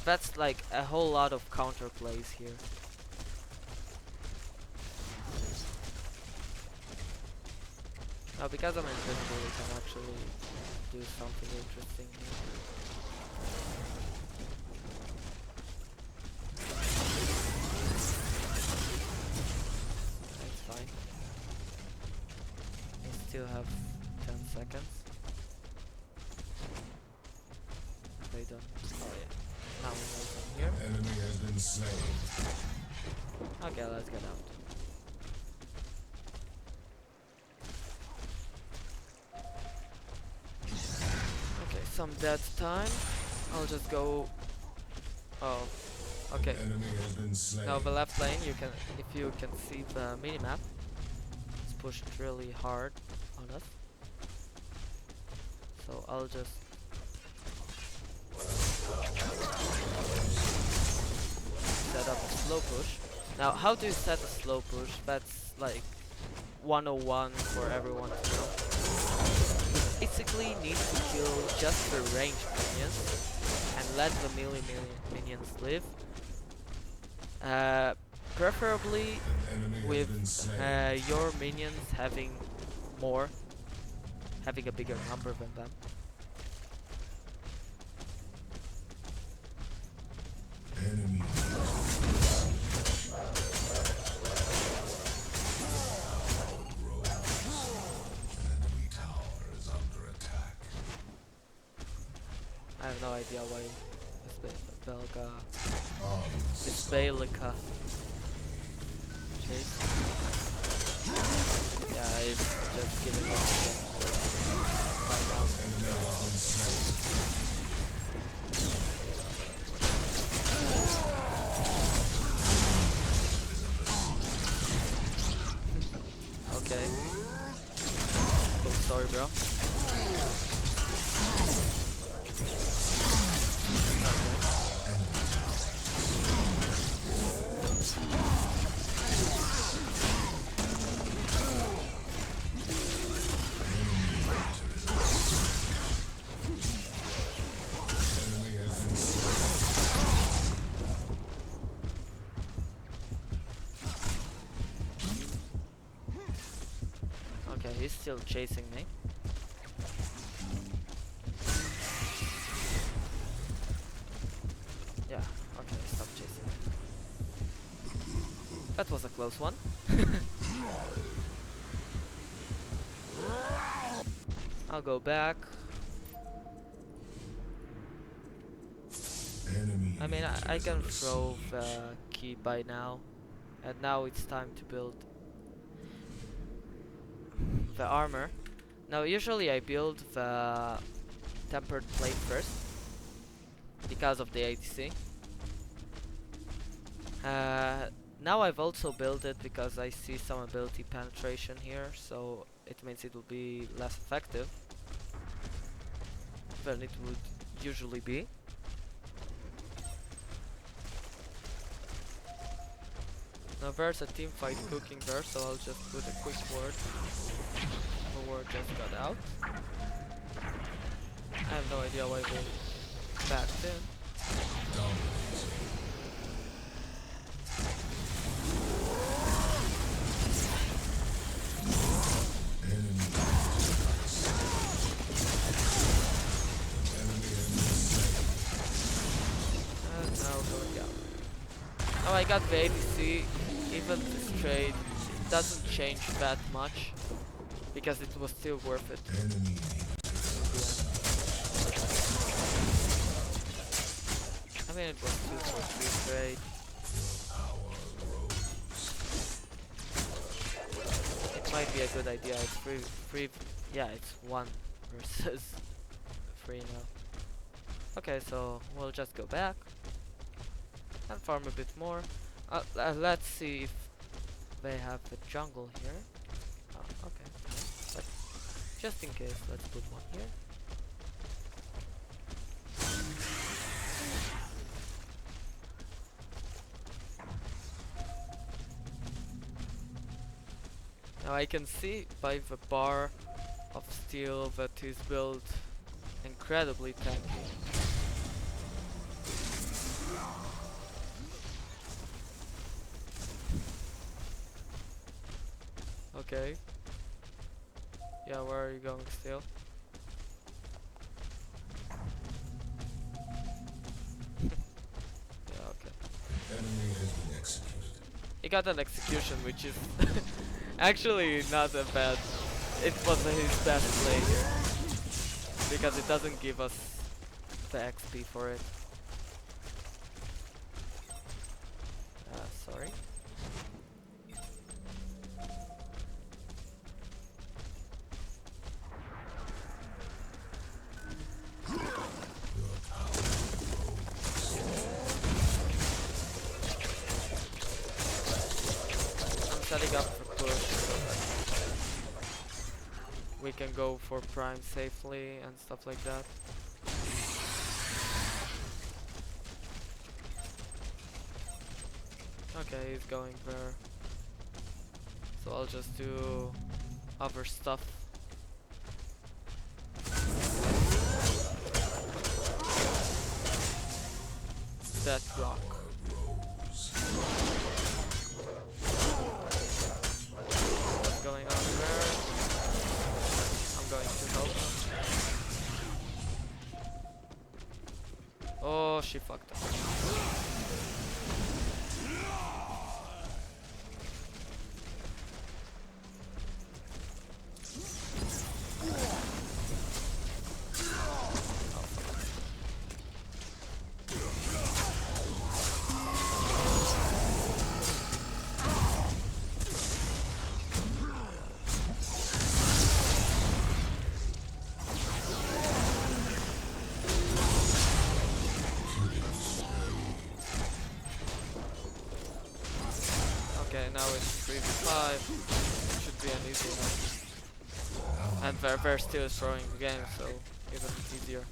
That's like a whole lot of counter plays here. Now, because I'm invisible, we can actually do something interesting here. still have 10 seconds. They don't. Oh yeah. Now we know from here. Enemy has been slain. Okay, let's get out. Okay, some dead time. I'll just go. Oh, okay. Enemy has been slain. Now the left lane, you can, if you can see the minimap, it's pushed really hard on us. So I'll just set up a slow push. Now, how do you set a slow push? That's like 101 for everyone to know. Basically, need to kill just the ranged minions and let the melee minions live. Preferably An enemy has with been slain. your minions having a bigger number than them. Enemy. Enemy tower is under attack. I have no idea why Belga Arms. it's Belka chase. Yeah, it's just giving up right now. Enemy has been slain. Okay. Oh, sorry, bro. Enemy has been slain. Okay, he's still chasing me. Yeah, okay, stop chasing me. That was a close one. I'll go back. Enemy. I mean, I can inhibitors throw siege. the key by now. And now it's time to build the armor. Now, usually I build the tempered plate first because of the ADC. Now I've also built it because I see some ability penetration here, so it means it will be less effective than it would usually be. Now there's a team fight cooking there, so I'll just put a quick word. The word just got out. I have no idea why they backed in. Dominate. Enemy. Enemy has been slain. And now going out. Now I got the ADC, even this trade doesn't change that much, because it was still worth it. Enemy. I mean, it was 2 for 3 trade. Power rose. It might be a good idea. It's free. Yeah, it's 1 versus 3 now. Okay, so we'll just go back and farm a bit more. Let's see if they have a jungle here. Oh, okay. No, but just in case, let's put one here. Now I can see by the bar of steel that is built incredibly tanky. Okay. Yeah, where are you going still? Yeah, okay. Enemy has been executed. He got an execution, which is actually not a bad it was his best play here because it doesn't give us the XP for it. Sorry. I'm setting up for push so that we can go for prime safely and stuff like that. Okay, he's going there. So I'll just do other stuff. That rock. What's going on there? I'm going to help him. Oh, she fucked up. Okay, now it's 3v5. Should be an easy one. And Ver still is throwing the game, so even easier.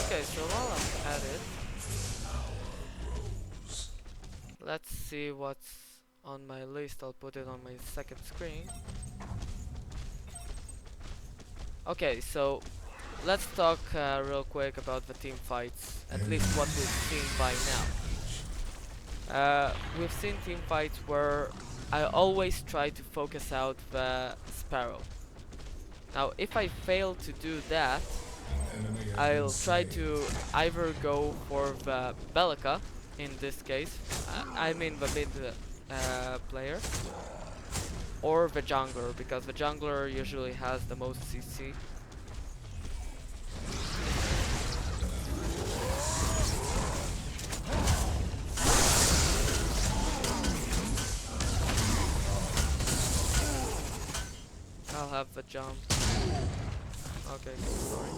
Okay, so while I'm at it, let's see what's on my list. I'll put it on my second screen. Okay, so let's talk real quick about the team fights, at least what we've seen by now. We've seen team fights where I always try to focus out the Sparrow. Now, if I fail to do that, I'll try to either go for the Belica, in this case, I mean the mid player, or the jungler, because the jungler usually has the most CC. I'll have the jump. Okay, sorry.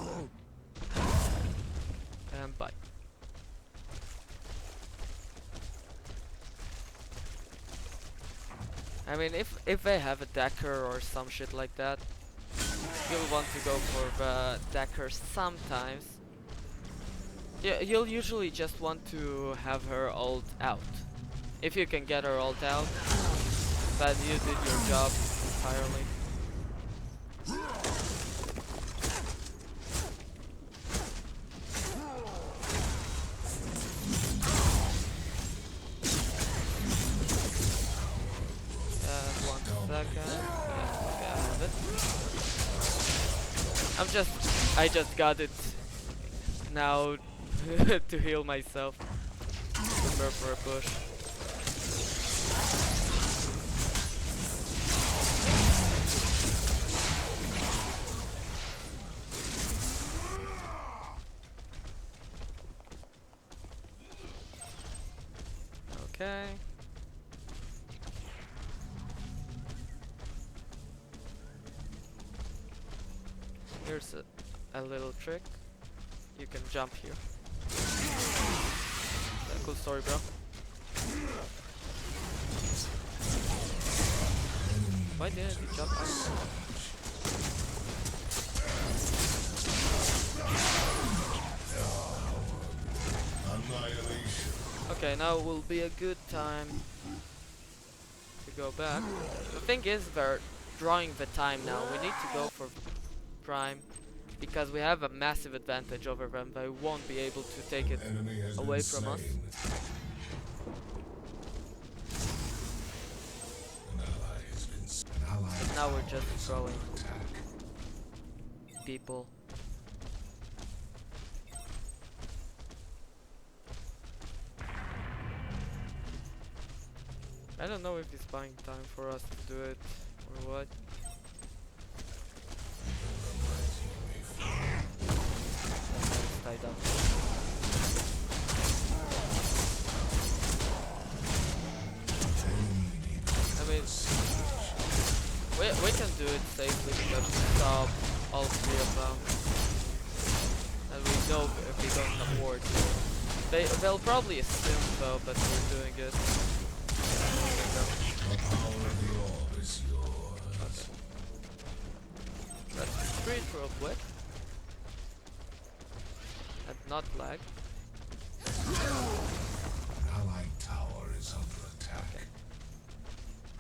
And bye. I mean, if they have a Decker or some shit like that, you'll want to go for the Decker sometimes. Yeah, you'll usually just want to have her ult out. If you can get her ult out, then you did your job entirely. I just got it now to heal myself. Prepare for a push. Okay. Here's a little trick. You can jump here. Cool story, bro. Why didn't you jump out? Okay, now will be a good time to go back. The thing is, they're drawing the time now. We need to go for Prime, because we have a massive advantage over them. They won't be able to take it Enemy has away been from us. slain. An ally has been an ally But now we're tower just is throwing under attack. people. I don't know if he's buying time for us to do it or what. It's tied up. I mean, we can do it safely because we stop all three of them, and we know if we don't have wards. They'll probably assume though, but we're doing it. The power of the orb is yours. Let's retreat real quick and not lag. An allied tower is under attack.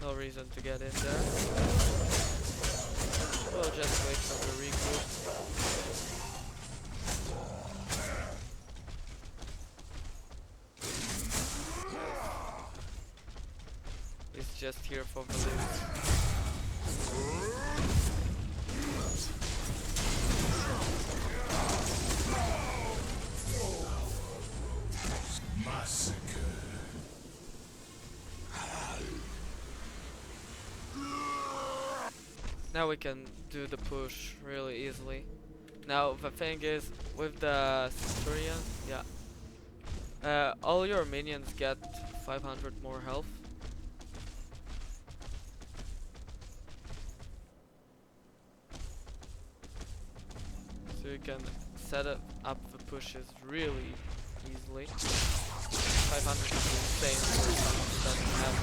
No reason to get in there. We'll just wait for the regroup. He's just here for the loot. Massacre. Now we can do the push really easily. Now the thing is, with the Centurion, all your minions get 500 more health. So you can set up the pushes really easily. 500 is insane for someone who doesn't have,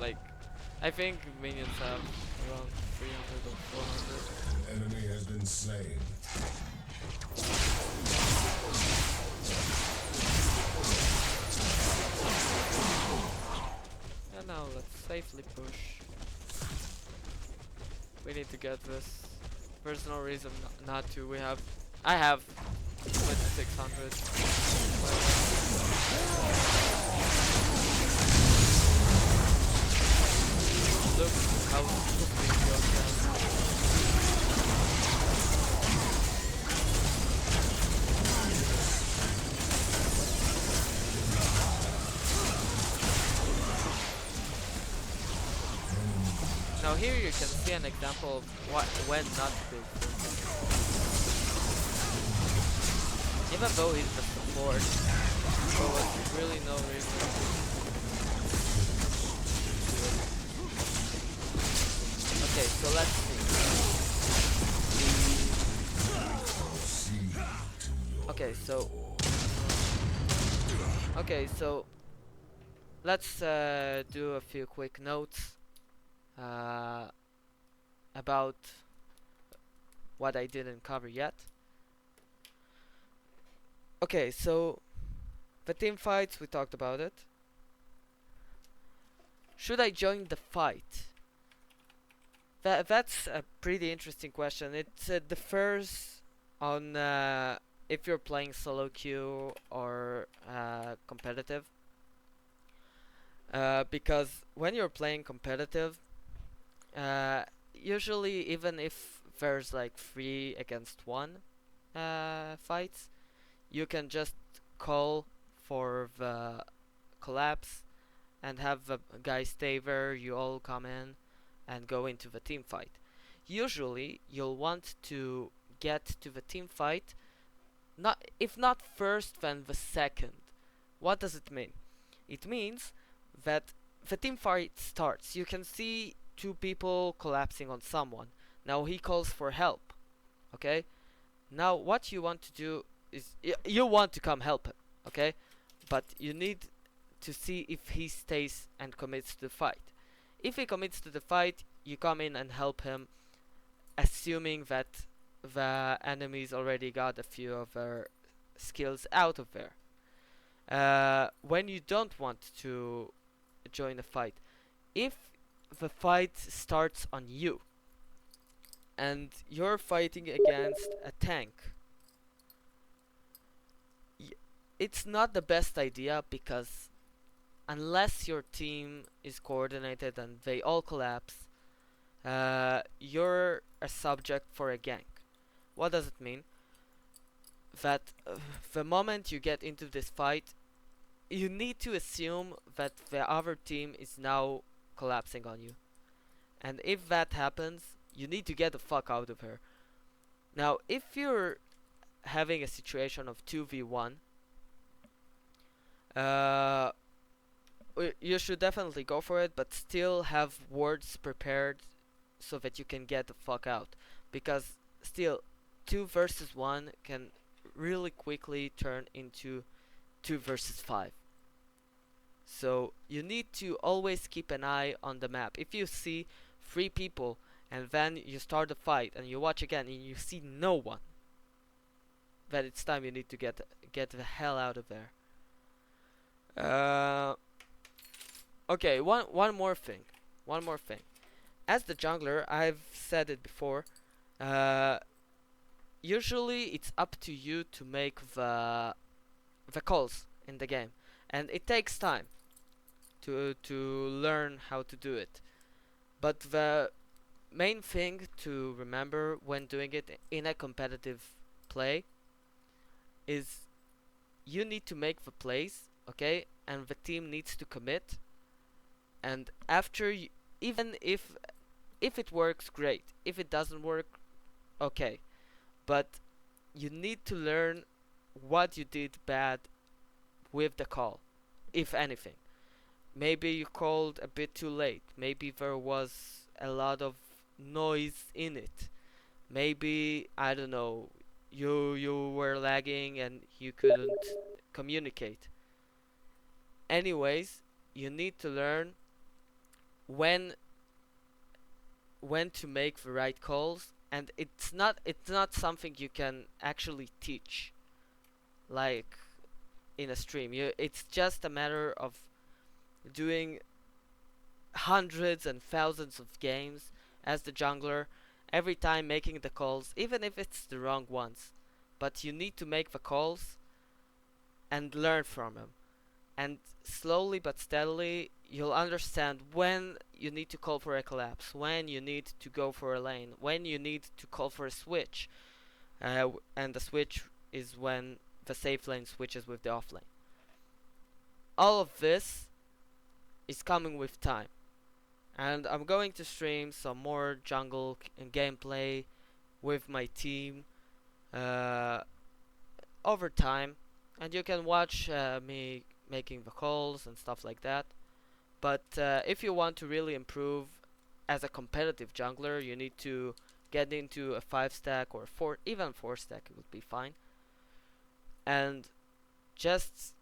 like, I think minions have around 300 or 400. An enemy has been slain. And now let's safely push. We need to get this. There's no reason not to. I have 2600. Look how quickly it goes down. Now here you can see an example of when not to build this. Even though he's the support, there was really no reason to do it. Okay, so let's see. Okay, so let's do a few quick notes about what I didn't cover yet. Okay, so the team fights, we talked about it. Should I join the fight? That's a pretty interesting question. It differs on if you're playing solo queue or competitive. Because when you're playing competitive, usually even if there's like 3 against 1 fights, you can just call for the collapse and have the guy stay there, you all come in and go into the team fight. Usually you'll want to get to the team fight, if not first, then the second. What does it mean? It means that the team fight starts. You can see 2 people collapsing on someone. Now he calls for help. Okay? Now what you want to do is you want to come help him. Okay? But you need to see if he stays and commits to the fight. If he commits to the fight, you come in and help him, assuming that the enemies already got a few of their skills out of there. When you don't want to join a fight, if the fight starts on you and you're fighting against a tank. It's not the best idea because unless your team is coordinated and they all collapse, you're a subject for a gank. What does it mean? That the moment you get into this fight, you need to assume that the other team is now collapsing on you. And if that happens, you need to get the fuck out of here. Now, if you're having a situation of 2v1, uh, you should definitely go for it, but still have words prepared so that you can get the fuck out. Because still, 2 versus 1 can really quickly turn into 2 versus 5. So you need to always keep an eye on the map. If you see 3 people and then you start the fight and you watch again and you see no one, then it's time you need to get the hell out of there. Okay, one more thing. One more thing. As the jungler, I've said it before. Usually it's up to you to make the calls in the game, and it takes time to learn how to do it. But the main thing to remember when doing it in a competitive play is you need to make the plays, okay, and the team needs to commit. And after, even if it works, great. If it doesn't work, okay. But you need to learn what you did bad with the call, if anything. Maybe you called a bit too late. Maybe there was a lot of noise in it. Maybe, I don't know, you were lagging and you couldn't communicate. Anyways, you need to learn when to make the right calls, and it's not something you can actually teach like in a stream. It's just a matter of doing hundreds and thousands of games as the jungler, every time making the calls, even if it's the wrong ones. But you need to make the calls and learn from them. And slowly but steadily, you'll understand when you need to call for a collapse, when you need to go for a lane, when you need to call for a switch. And the switch is when the safe lane switches with the off lane. All of this is coming with time. And I'm going to stream some more jungle and gameplay with my team over time. And you can watch me making the calls and stuff like that. But if you want to really improve as a competitive jungler, you need to get into a 5 stack or 4, even 4 stack would be fine. And just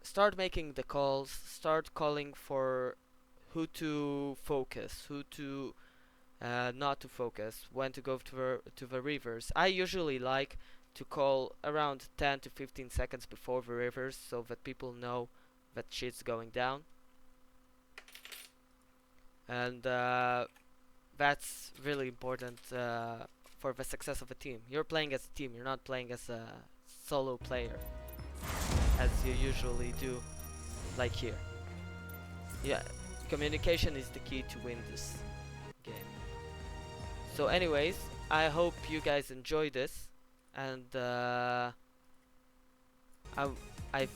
start making the calls, start calling for who to focus, who to not to focus, when to go to the rivers. I usually like to call around 10 to 15 seconds before the rivers so that people know that shit's going down. And that's really important for the success of a team. You're playing as a team, you're not playing as a solo player as you usually do, like here. Yeah, communication is the key to win this game. So anyways, I hope you guys enjoy this, and I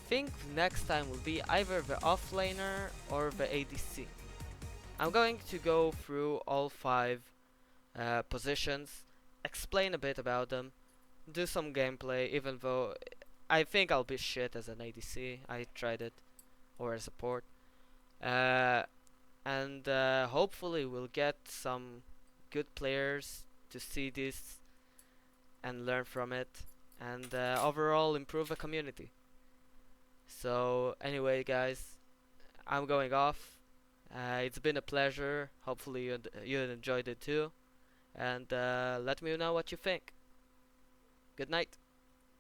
think next time will be either the offlaner or the ADC. I'm going to go through all 5 positions, explain a bit about them, do some gameplay, even though I think I'll be shit as an ADC. I tried it, or a support. And hopefully we'll get some good players to see this and learn from it, and overall improve the community. So anyway guys, I'm going off. It's been a pleasure. Hopefully you enjoyed it too, and let me know what you think. Good night.